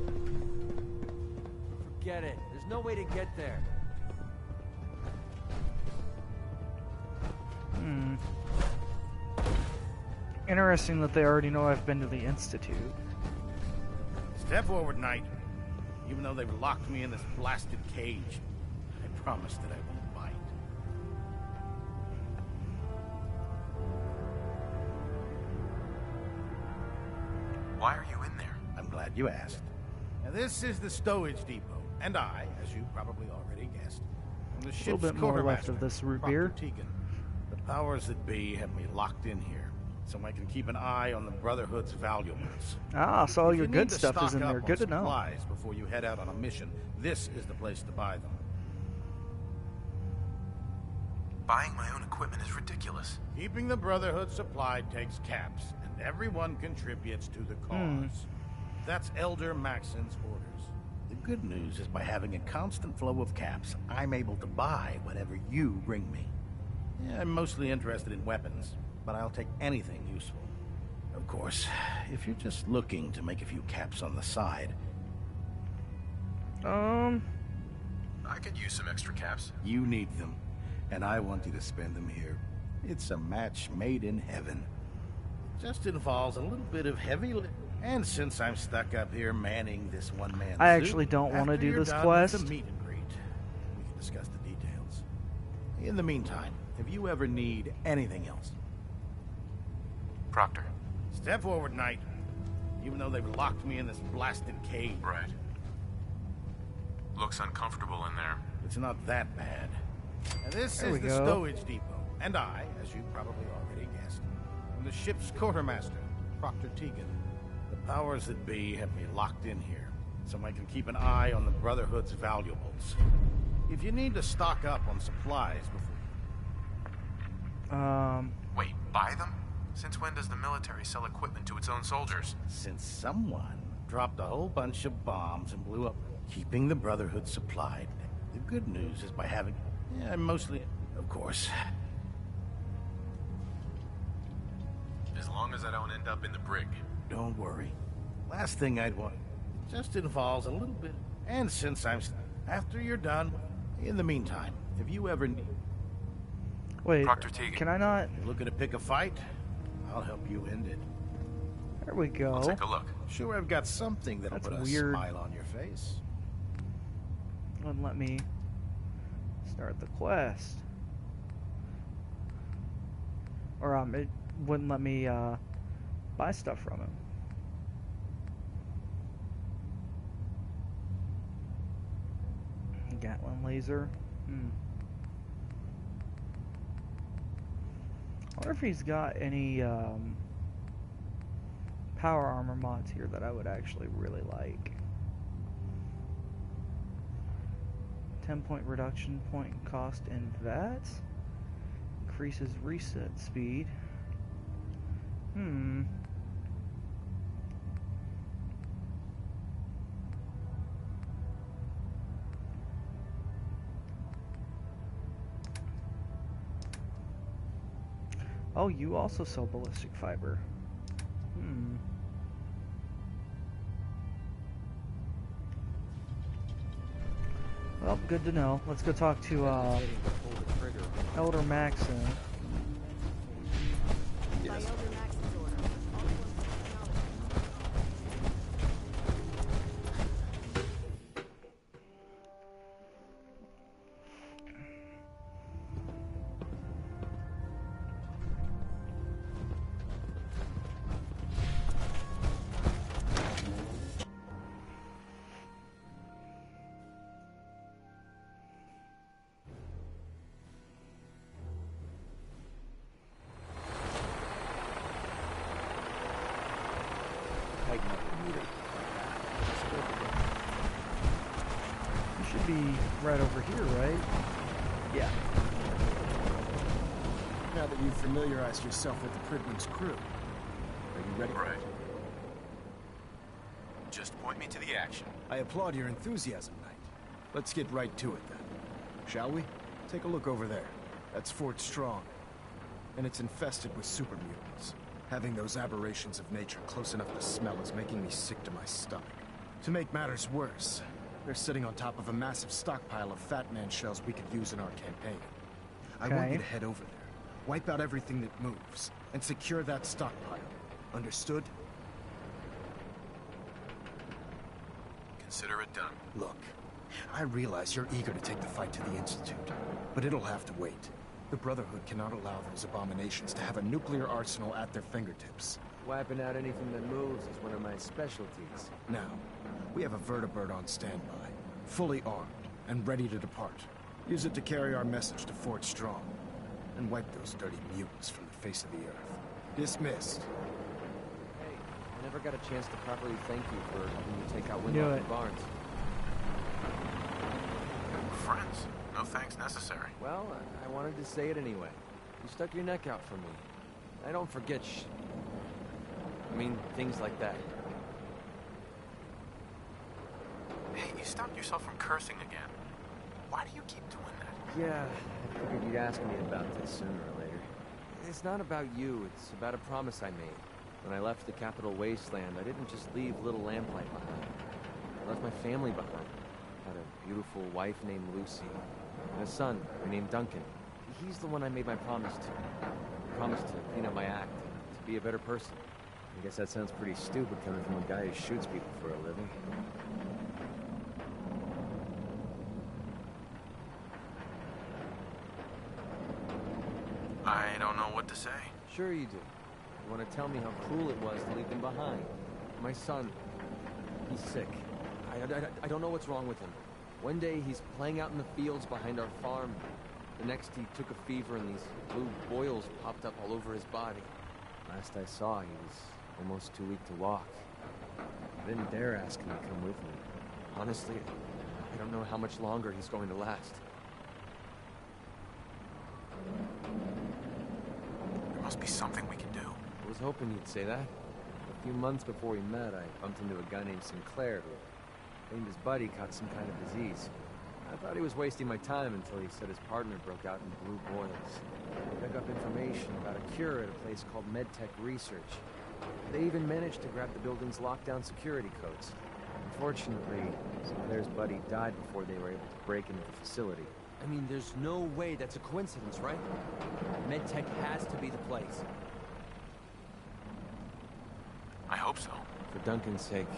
Forget it. There's no way to get there. Interesting that they already know I've been to the Institute. Step forward, Knight. Even though they've locked me in this blasted cage, I promise that I won't bite. Why are you in there? I'm glad you asked. Now, this is the stowage depot, and I, as you probably already guessed, am the A little ship's bit more left quartermaster, of this root Proctor beer. Tegan. The powers that be have me locked in here, so I can keep an eye on the Brotherhood's valuables. Ah, so all If your you good need to stuff is stock in there. up Good to on know. supplies before you head out on a mission, this is the place to buy them. Buying my own equipment is ridiculous. Keeping the Brotherhood supplied takes caps, and everyone contributes to the cause. That's Elder Maxon's orders. The good news is by having a constant flow of caps, I'm able to buy whatever you bring me. Yeah, I'm mostly interested in weapons, but I'll take anything useful. Of course, if you're just looking to make a few caps on the side... I could use some extra caps. You need them, and I want you to spend them here. It's a match made in heaven. Just involves a little bit of heavy lifting. And since I'm stuck up here manning this one-man I actually don't want to after do you're this done quest. with the meet and greet, we can discuss the details. In the meantime, if you ever need anything else... Proctor. Step forward, Knight. Even though they've locked me in this blasted cage. Right. Looks uncomfortable in there. It's not that bad. And this There is we the go. stowage depot, and I, as you probably already guessed, am the ship's quartermaster, Proctor Tegan. The powers that be have me locked in here, so I can keep an eye on the Brotherhood's valuables. If you need to stock up on supplies before... Wait, buy them? Since when does the military sell equipment to its own soldiers? Since someone dropped a whole bunch of bombs and blew up, keeping the Brotherhood supplied. The good news is by having... Yeah, mostly... Of course. As long as I don't end up in the brig. Don't worry. Last thing I'd want... It just involves a little bit... And since I'm... After you're done... In the meantime, if you ever need... Wait, Proctor Tegan. can I not? Looking to pick a fight? I'll help you end it. There we go. I'll take a look. Sure, I've got something that'll That's put a weird. smile on your face. Wouldn't let me start the quest. Or it wouldn't let me buy stuff from him. Gatling laser. I wonder if he's got any power armor mods here that I would actually really like. 10-point reduction, point cost in VAT. Increases reset speed. Oh, you also sell ballistic fiber. Well, good to know. Let's go talk to Elder Maxon. Yes. tighten up the meter. You should be right over here, right? Yeah. Now that you've familiarized yourself with the Pridman's crew, are you ready? Right. Just point me to the action. I applaud your enthusiasm, Knight. Let's get right to it, then. Shall we? Take a look over there. That's Fort Strong. And it's infested with super mutants. Having those aberrations of nature close enough to smell is making me sick to my stomach. To make matters worse, they're sitting on top of a massive stockpile of Fat Man shells we could use in our campaign. I want you to head over there, wipe out everything that moves, and secure that stockpile. Understood? Consider it done. Look, I realize you're eager to take the fight to the Institute, but it'll have to wait. The Brotherhood cannot allow those abominations to have a nuclear arsenal at their fingertips. Wiping out anything that moves is one of my specialties. Now, we have a vertibird on standby, fully armed, and ready to depart. Use it to carry our message to Fort Strong, and wipe those dirty mutants from the face of the earth. Dismissed. Hey, I never got a chance to properly thank you for helping me take out Winlock and Barnes. We're friends. No thanks necessary. Well, I wanted to say it anyway. You stuck your neck out for me. I don't forget things like that. Hey, you stopped yourself from cursing again. Why do you keep doing that? Yeah, I figured you'd ask me about this sooner or later. It's not about you, it's about a promise I made. When I left the Capital Wasteland, I didn't just leave Little Lamplight behind. I left my family behind. I had a beautiful wife named Lucy, and a son named Duncan. He's the one I made my promise to. I promised to clean up my act, to be a better person. I guess that sounds pretty stupid coming from a guy who shoots people for a living. I don't know what to say. Sure you do. You want to tell me how cruel it was to leave him behind. My son, he's sick. I don't know what's wrong with him. One day he's playing out in the fields behind our farm. The next he took a fever and these blue boils popped up all over his body. Last I saw, he was almost too weak to walk. I didn't dare ask him to come with me. Honestly, I don't know how much longer he's going to last. There must be something we can do. I was hoping you'd say that. A few months before we met, I bumped into a guy named Sinclair who claimed his buddy caught some kind of disease. I thought he was wasting my time until he said his partner broke out in blue boils. I dug up information about a cure at a place called MedTech Research. They even managed to grab the building's lockdown security codes. Unfortunately, Sinclair's buddy died before they were able to break into the facility. I mean, there's no way that's a coincidence, right? MedTech has to be the place. I hope so. For Duncan's sake,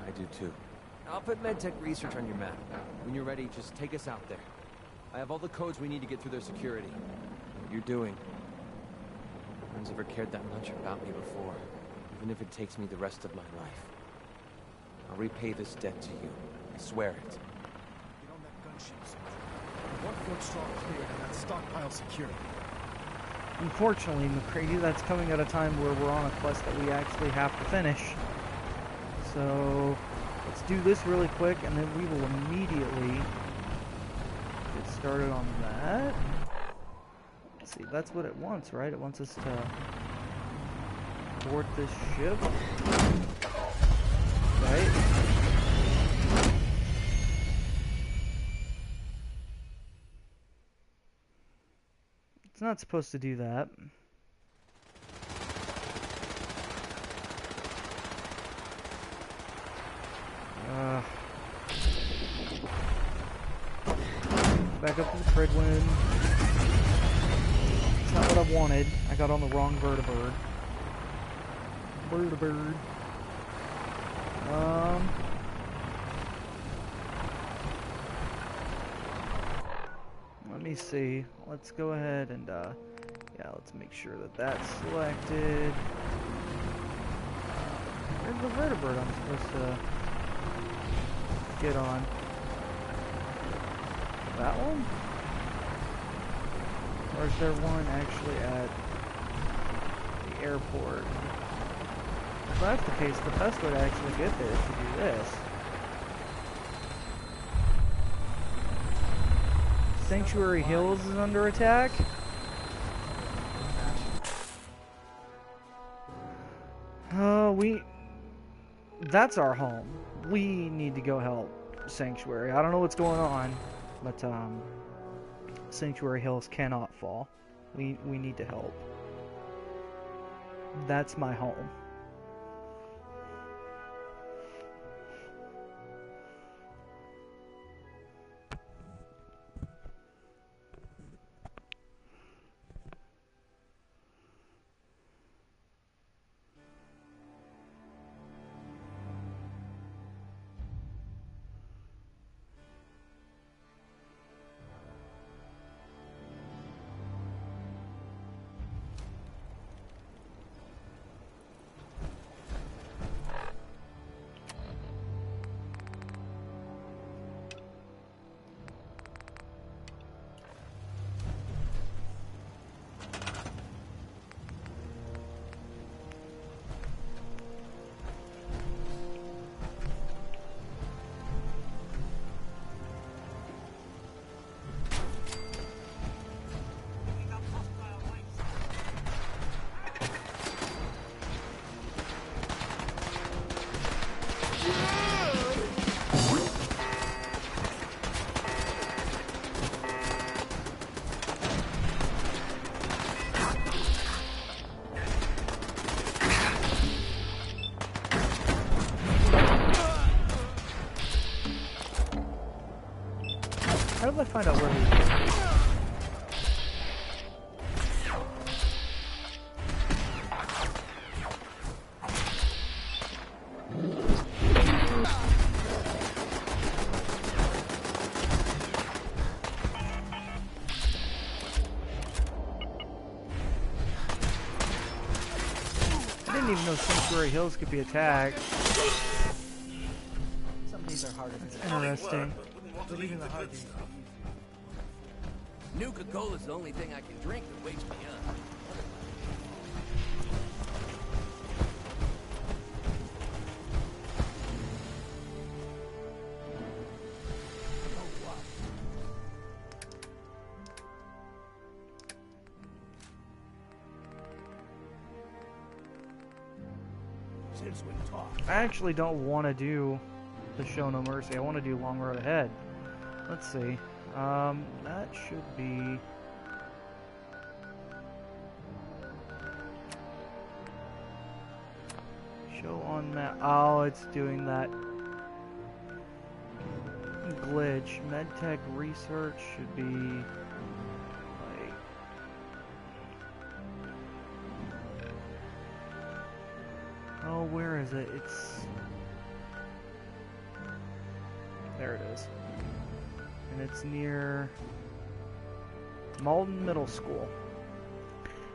I do too. I'll put MedTech Research on your map. When you're ready, just take us out there. I have all the codes we need to get through their security. What you're doing. No one's ever cared that much about me before, even if it takes me the rest of my life. I'll repay this debt to you. I swear it. Get on that gunship, soldier. One Fort Strong cleared and that stockpile secured. Unfortunately, McCready, that's coming at a time where we're on a quest that we actually have to finish. So, let's do this really quick, and then we will immediately get started on that. Let's see, that's what it wants, right? It wants us to board this ship. Right? It's not supposed to do that. Back up to the Pridman. It's not what I wanted. I got on the wrong vertibird. Vertibird. Let me see. Let's go ahead and, yeah, let's make sure that that's selected. Where's the vertibird I'm supposed to get on? That one? Or is there one actually at the airport? If that's the case, the best way to actually get there is to do this. Sanctuary Hills is under attack. That's our home. We need to go help Sanctuary. I don't know what's going on, but Sanctuary Hills cannot fall. We need to help. That's my home. How did I find out where he is? I didn't even know Sanctuary Hills could be attacked. Some days are harder. That's interesting. But even the hard days. Nuka-Cola's the only thing I can drink that wakes me up. Since we talked. I actually don't want to do the Show No Mercy. I want to do Long Road Ahead. Let's see. That should be... Show on map. Oh, it's doing that glitch. MedTech research should be like... Oh, where is it? It's... There it is. And it's near Malden Middle School.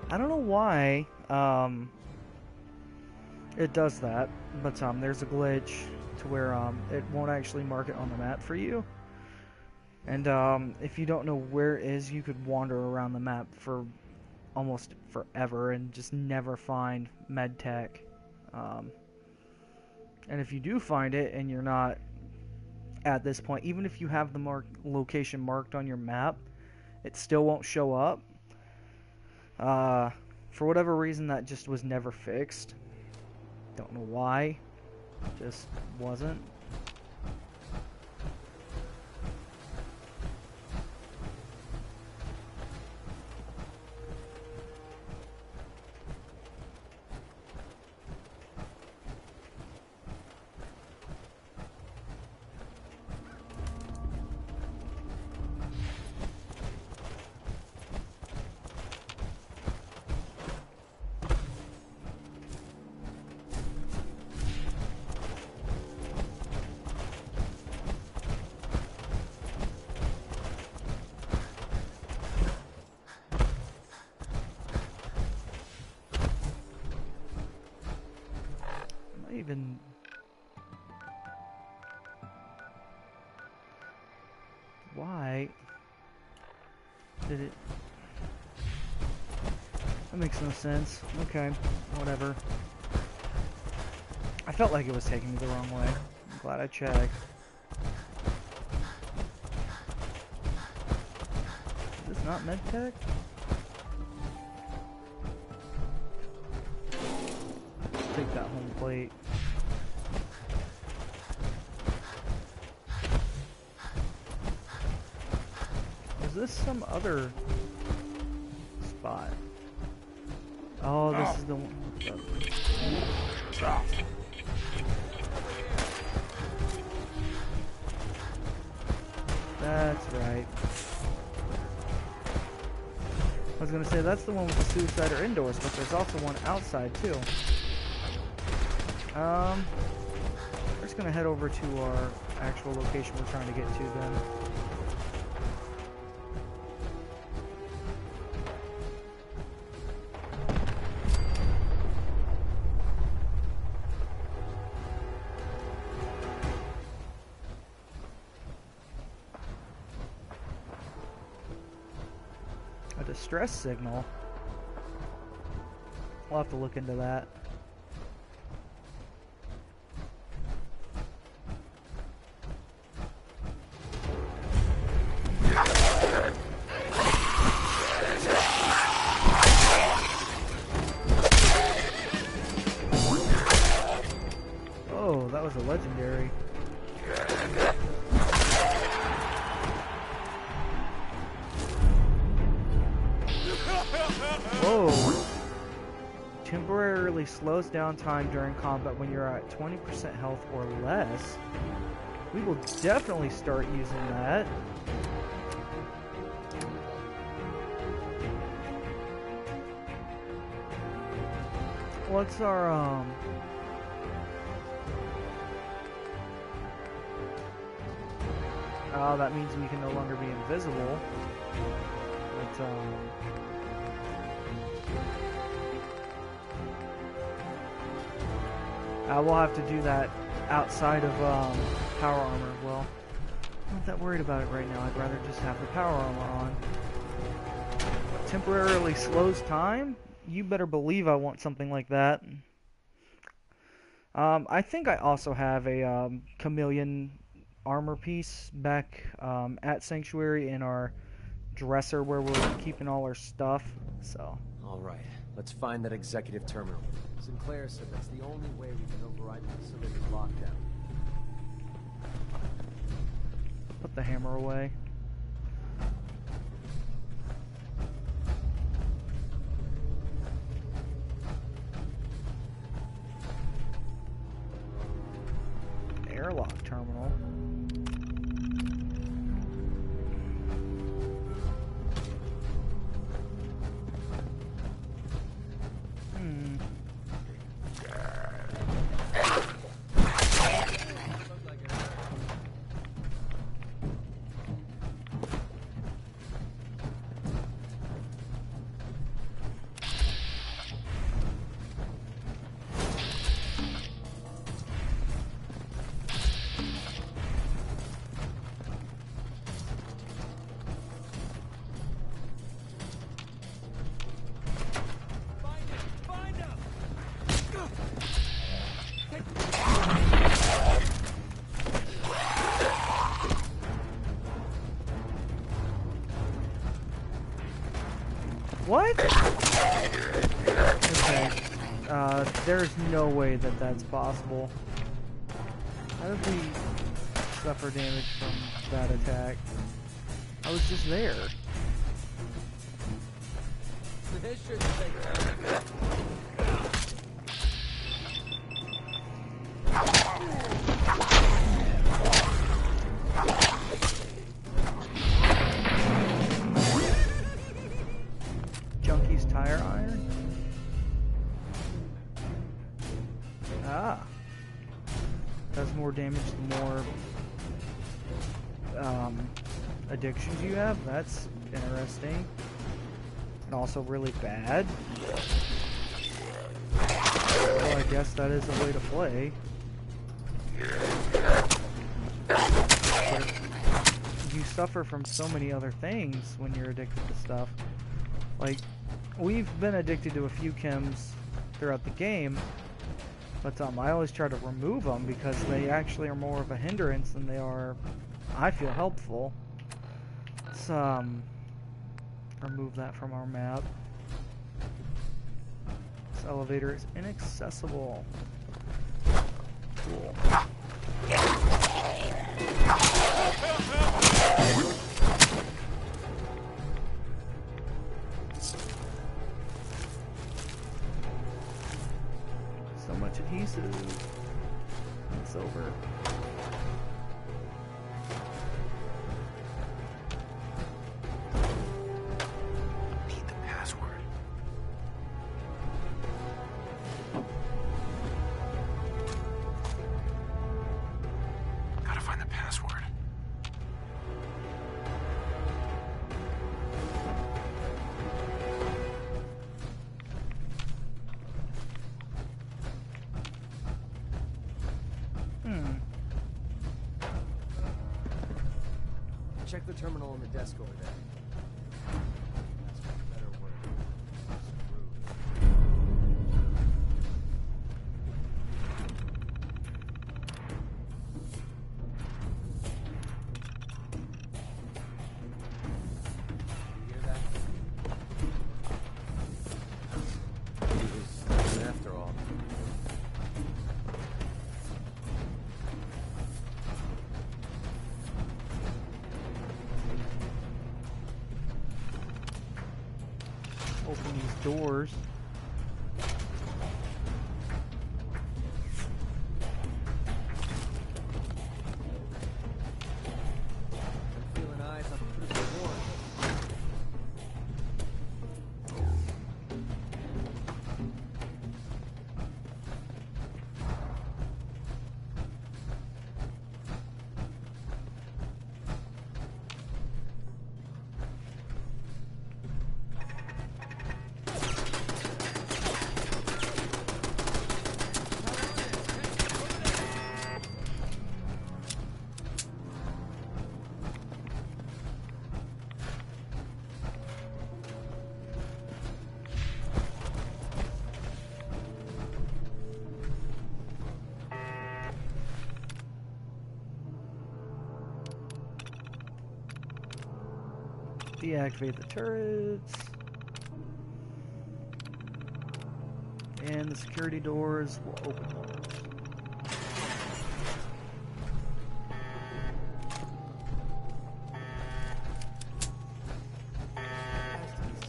I don't know why it does that, but there's a glitch to where it won't actually mark it on the map for you. And if you don't know where it is, you could wander around the map for almost forever and just never find MedTech. And if you do find it and you're not at this point, even if you have the location marked on your map, it still won't show up. For whatever reason, that just was never fixed. Don't know why. Just wasn't. Even why did it? That makes no sense. Okay, whatever. I felt like it was taking me the wrong way. I'm glad I checked. Is this not medtech? Take that home plate. Is this some other spot? Oh, this is the one. That's right. I was gonna say that's the one with the suicide or indoors, but there's also one outside too. We're just gonna head over to our actual location we're trying to get to then. A distress signal. We'll have to look into that. Oh, that was a legendary. Whoa. Temporarily slows down time during combat when you're at 20% health or less. We will definitely start using that. What's our oh, that means we can no longer be invisible. But we'll have to do that outside of power armor. Well, I'm not that worried about it right now. I'd rather just have the power armor on. Temporarily slows time? You better believe I want something like that. I think I also have a chameleon armor piece back at Sanctuary in our dresser where we're keeping all our stuff. So. All right, let's find that executive terminal. Sinclair said that's the only way we can override the facility's lockdown. Put the hammer away. Airlock terminal. What? Okay. There's no way that that's possible. How did we suffer damage from that attack? I was just there. This should take care. Junkie's tire iron? Ah. Does more damage the more addictions you have. That's interesting. And also really bad. Well, I guess that is a way to play. But you suffer from so many other things when you're addicted to stuff. Like, we've been addicted to a few chems throughout the game, But I always try to remove them because they actually are more of a hindrance than they are, I feel, helpful. Let's remove that from our map. This elevator is inaccessible. Cool. So much adhesive. It's over. Need the password. Gotta find the password. Check the terminal on the desk over there. After all. Open these doors. I'm feeling eyes on Prisoner Warren. Deactivate the turrets. And the security doors will open those.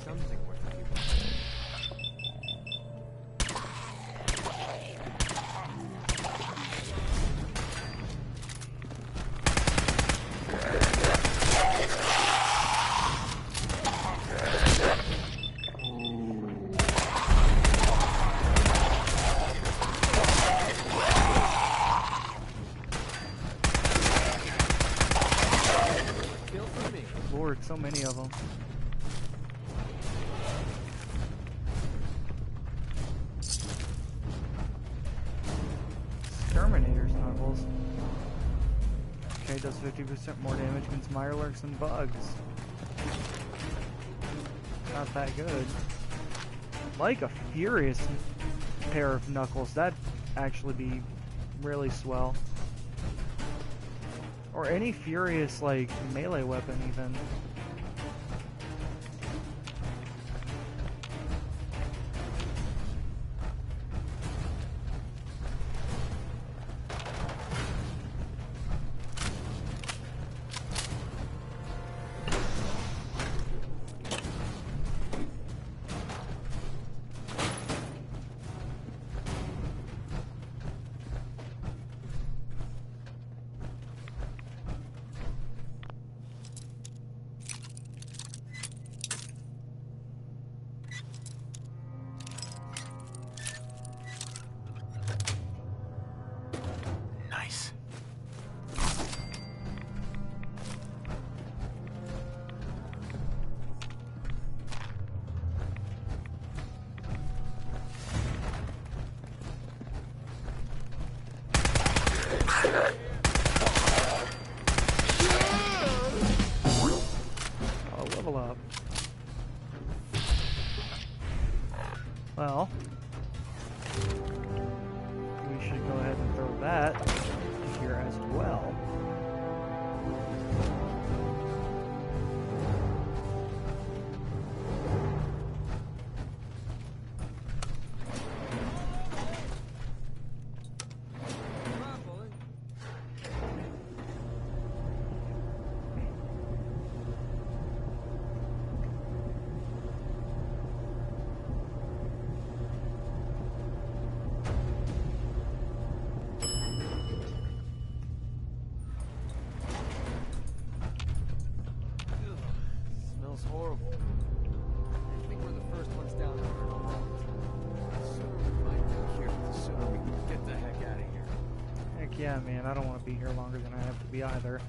Something worth a few Lord, so many of them. Exterminator's knuckles. Okay, does 50% more damage against Mirelurks and bugs. Not that good. Like a furious pair of knuckles, that'd actually be really swell. Or any furious, like, melee weapon, even. that here as well. Smells horrible. I think we're the first ones down there in a long time. The sooner we find out here, the sooner we can get the heck out of here. Heck yeah, man. I don't want to be here longer than I have to be either.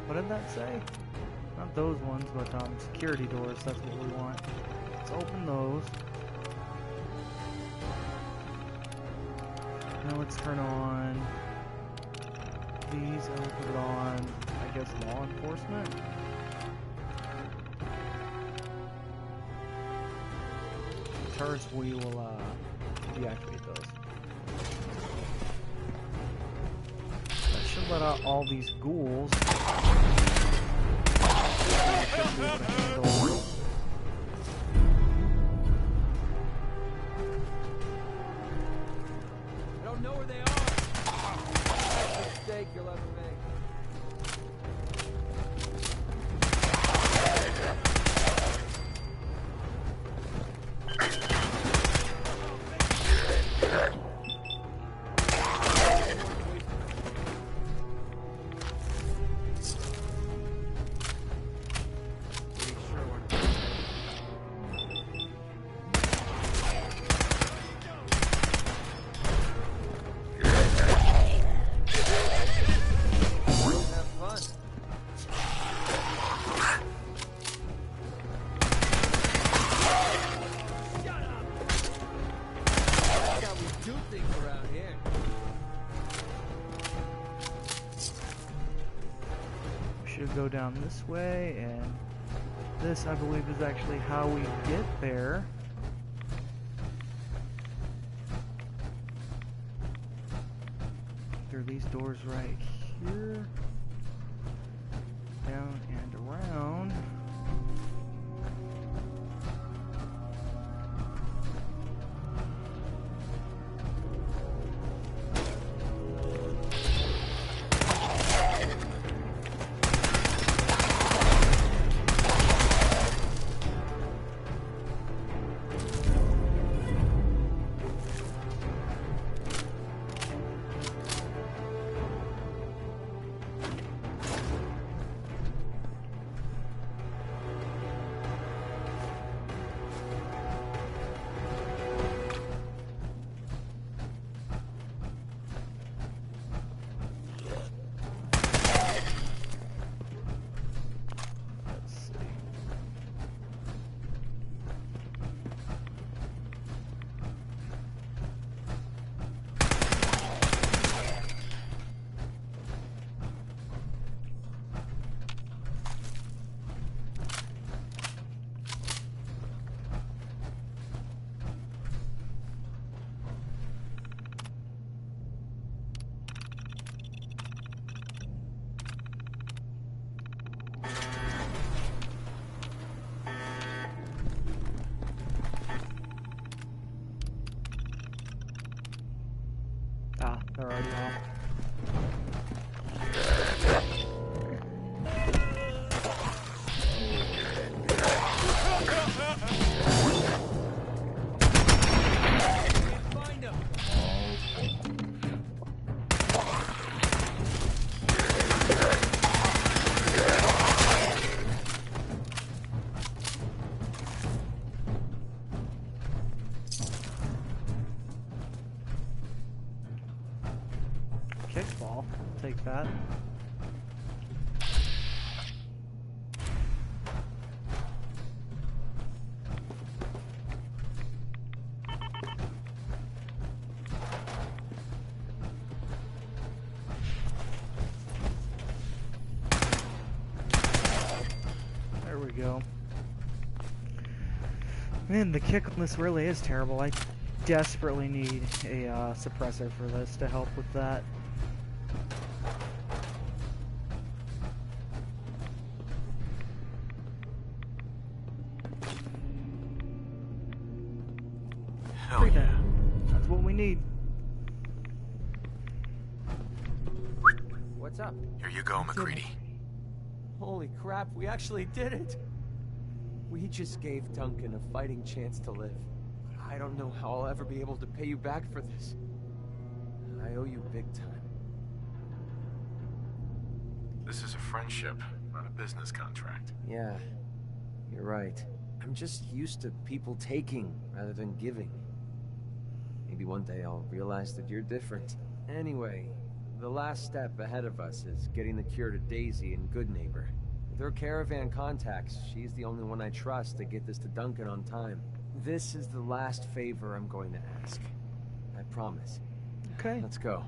What did that say? Not those ones, but security doors. That's what we want. Let's open those. Now let's turn on these and we'll put it on, I guess, law enforcement. Turrets, we will deactivate those. That should let out all these ghouls. I don't know where they are. That's a mistake you'll ever make. Go down this way, and this, I believe, is actually how we get there. There are these doors right here, down and around. take that. There we go. Man, the kick on this really is terrible. I desperately need a suppressor for this to help with that. Hell yeah. That's what we need. What's up? Here you go, MacReady. Holy crap, we actually did it! We just gave Duncan a fighting chance to live. I don't know how I'll ever be able to pay you back for this. I owe you big time. This is a friendship, not a business contract. Yeah, you're right. I'm just used to people taking rather than giving. Maybe one day I'll realize that you're different. Anyway, the last step ahead of us is getting the cure to Daisy and Goodneighbor. With her caravan contacts, she's the only one I trust to get this to Duncan on time. This is the last favor I'm going to ask. I promise. Okay. Let's go.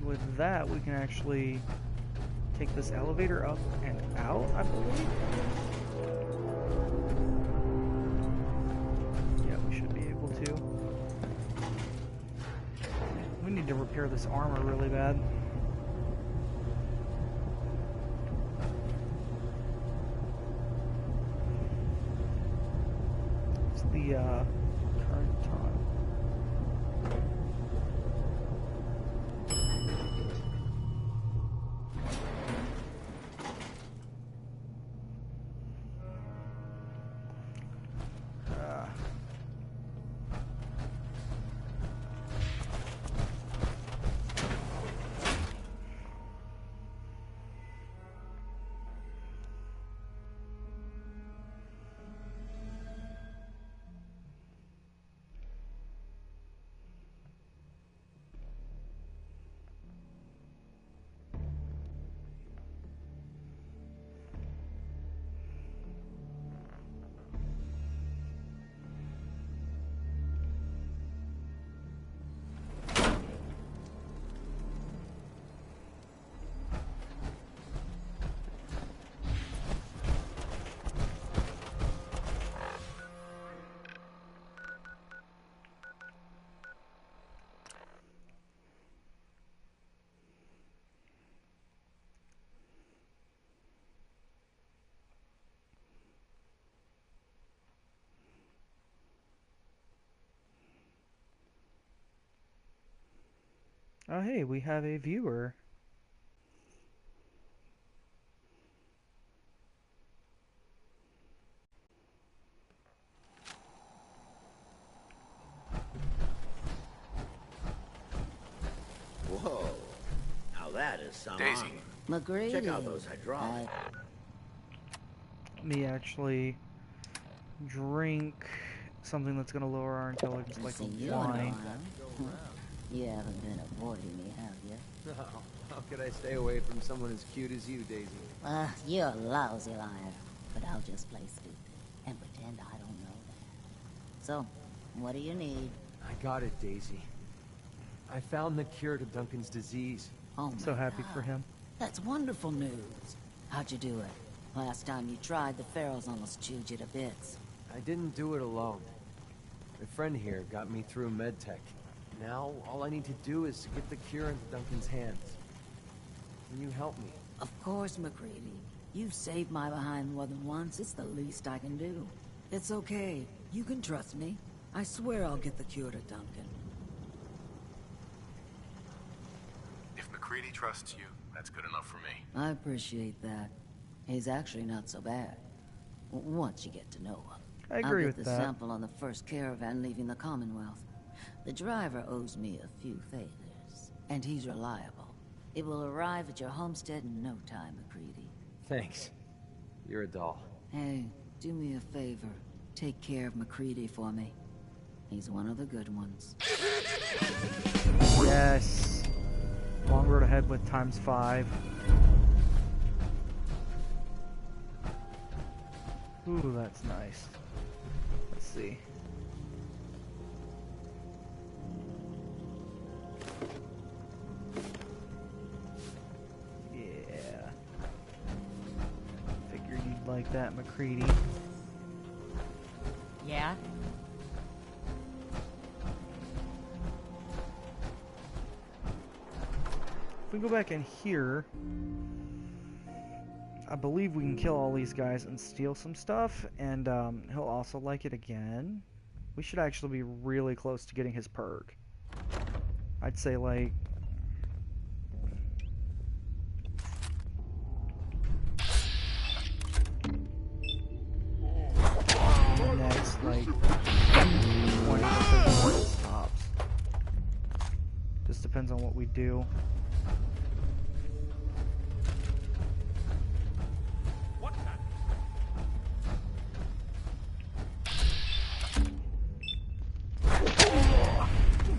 With that, we can actually take this elevator up and out, I believe. Yeah, we should be able to. We need to repair this armor really bad. It's the current time. Oh hey, we have a viewer. Whoa. Now that is some Daisy. honor. MacReady. Check out those hydraulics. Let me actually drink something that's gonna lower our intelligence, like Seen you in a wine. while. You haven't been avoiding me, have you? No, how could I stay away from someone as cute as you, Daisy? You're a lousy liar. But I'll just play stupid and pretend I don't know that. So, what do you need? I got it, Daisy. I found the cure to Duncan's disease. Oh my So happy for God. him. That's wonderful news. How'd you do it? Last time you tried, the Ferals almost chewed you to bits. I didn't do it alone. My friend here got me through MedTech. Now, all I need to do is get the cure into Duncan's hands. Can you help me? Of course, MacReady. You've saved my behind more than once. It's the least I can do. It's okay. You can trust me. I swear I'll get the cure to Duncan. If MacReady trusts you, that's good enough for me. I appreciate that. He's actually not so bad. Once you get to know him. I agree I'll with get the that. sample on the first caravan leaving the Commonwealth. The driver owes me a few favors, and he's reliable. It will arrive at your homestead in no time, MacReady. Thanks. You're a doll. Hey, Do me a favor. Take care of MacCready for me. He's one of the good ones. Yes. Long road ahead with ×5. Ooh, that's nice. Let's see. Yeah. Figured you'd like that, MacCready. Yeah? If we go back in here, I believe we can kill all these guys and steal some stuff, and he'll also like it again. We should actually be really close to getting his perk. I'd say like... next, like, 20 to 30 stops. Just depends on what we do.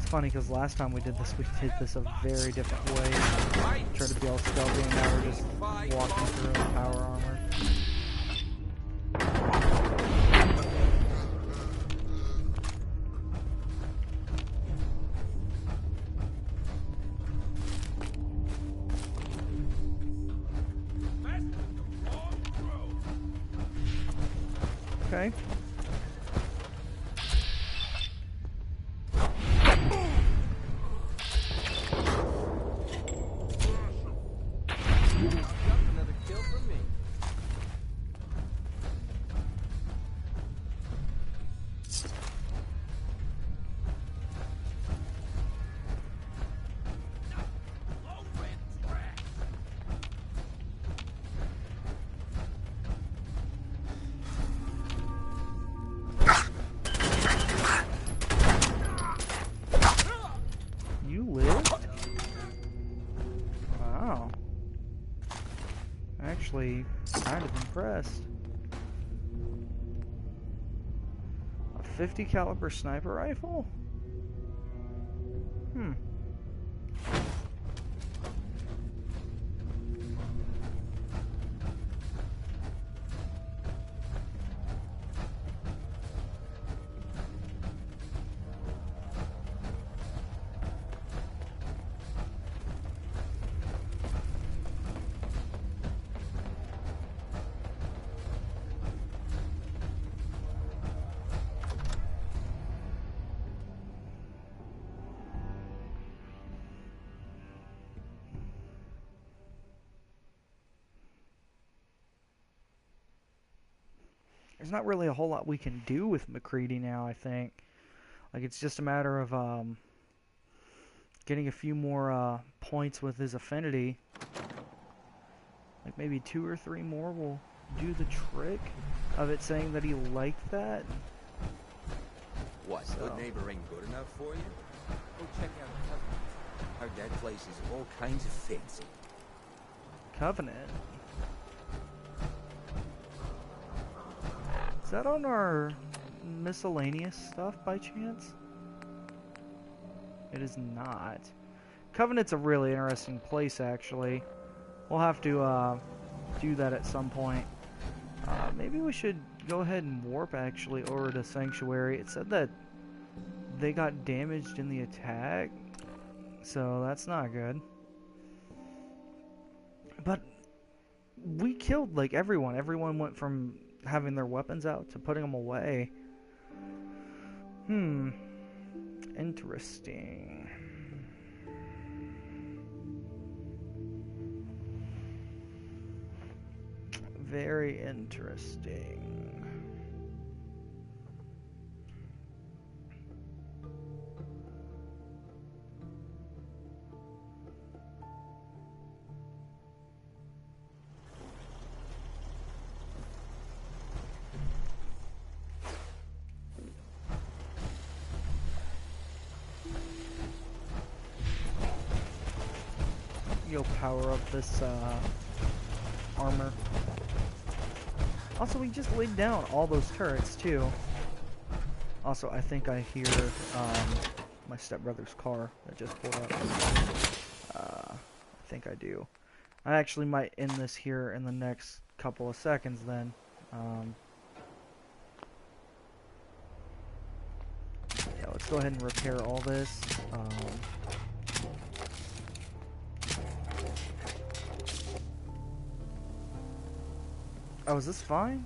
Funny because last time we did this a very different way. Tried to be all stealthy, and now we're just walking through in power armor. Okay. Kind of impressed. A 50 caliber sniper rifle? There's not really a whole lot we can do with MacCready now, I think. Like, it's just a matter of getting a few more points with his affinity. Like, maybe 2 or 3 more will do the trick of it saying that he liked that. What, So. good neighbor ain't good enough for you? Go check out Covenant. Heard that place is all kinds of fancy. Covenant? Is that on our miscellaneous stuff by chance? It is not. Covenant's a really interesting place, actually. We'll have to do that at some point. Maybe we should go ahead and warp actually over to Sanctuary. It said that they got damaged in the attack, so that's not good. But we killed like everyone. Everyone went from having their weapons out to putting them away. Interesting. Very interesting. You'll power up this armor. Also, we just laid down all those turrets, too. Also, I think I hear my stepbrother's car that just pulled up. I think I do. I actually might end this here in the next couple of seconds then. Yeah, let's go ahead and repair all this. Oh, is this fine?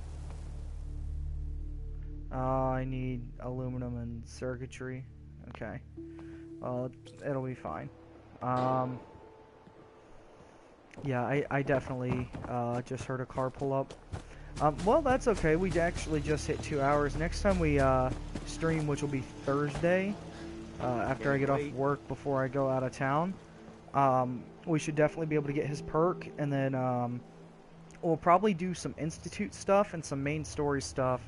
I need aluminum and circuitry. Okay. Well, it'll be fine. Yeah, I definitely just heard a car pull up. Well, that's okay. We actually just hit 2 hours. Next time we stream, which will be Thursday, after I get off work before I go out of town, we should definitely be able to get his perk, and then we'll probably do some Institute stuff and some main story stuff.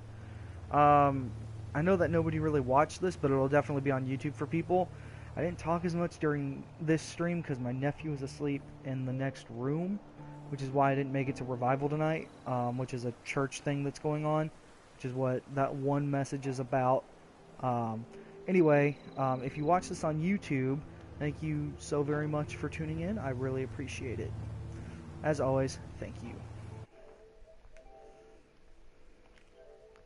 I know that nobody really watched this, but it'll definitely be on YouTube for people. I didn't talk as much during this stream because my nephew was asleep in the next room, which is why I didn't make it to Revival tonight, which is a church thing that's going on, which is what that one message is about. Anyway, if you watch this on YouTube, thank you so very much for tuning in. I really appreciate it. As always, thank you.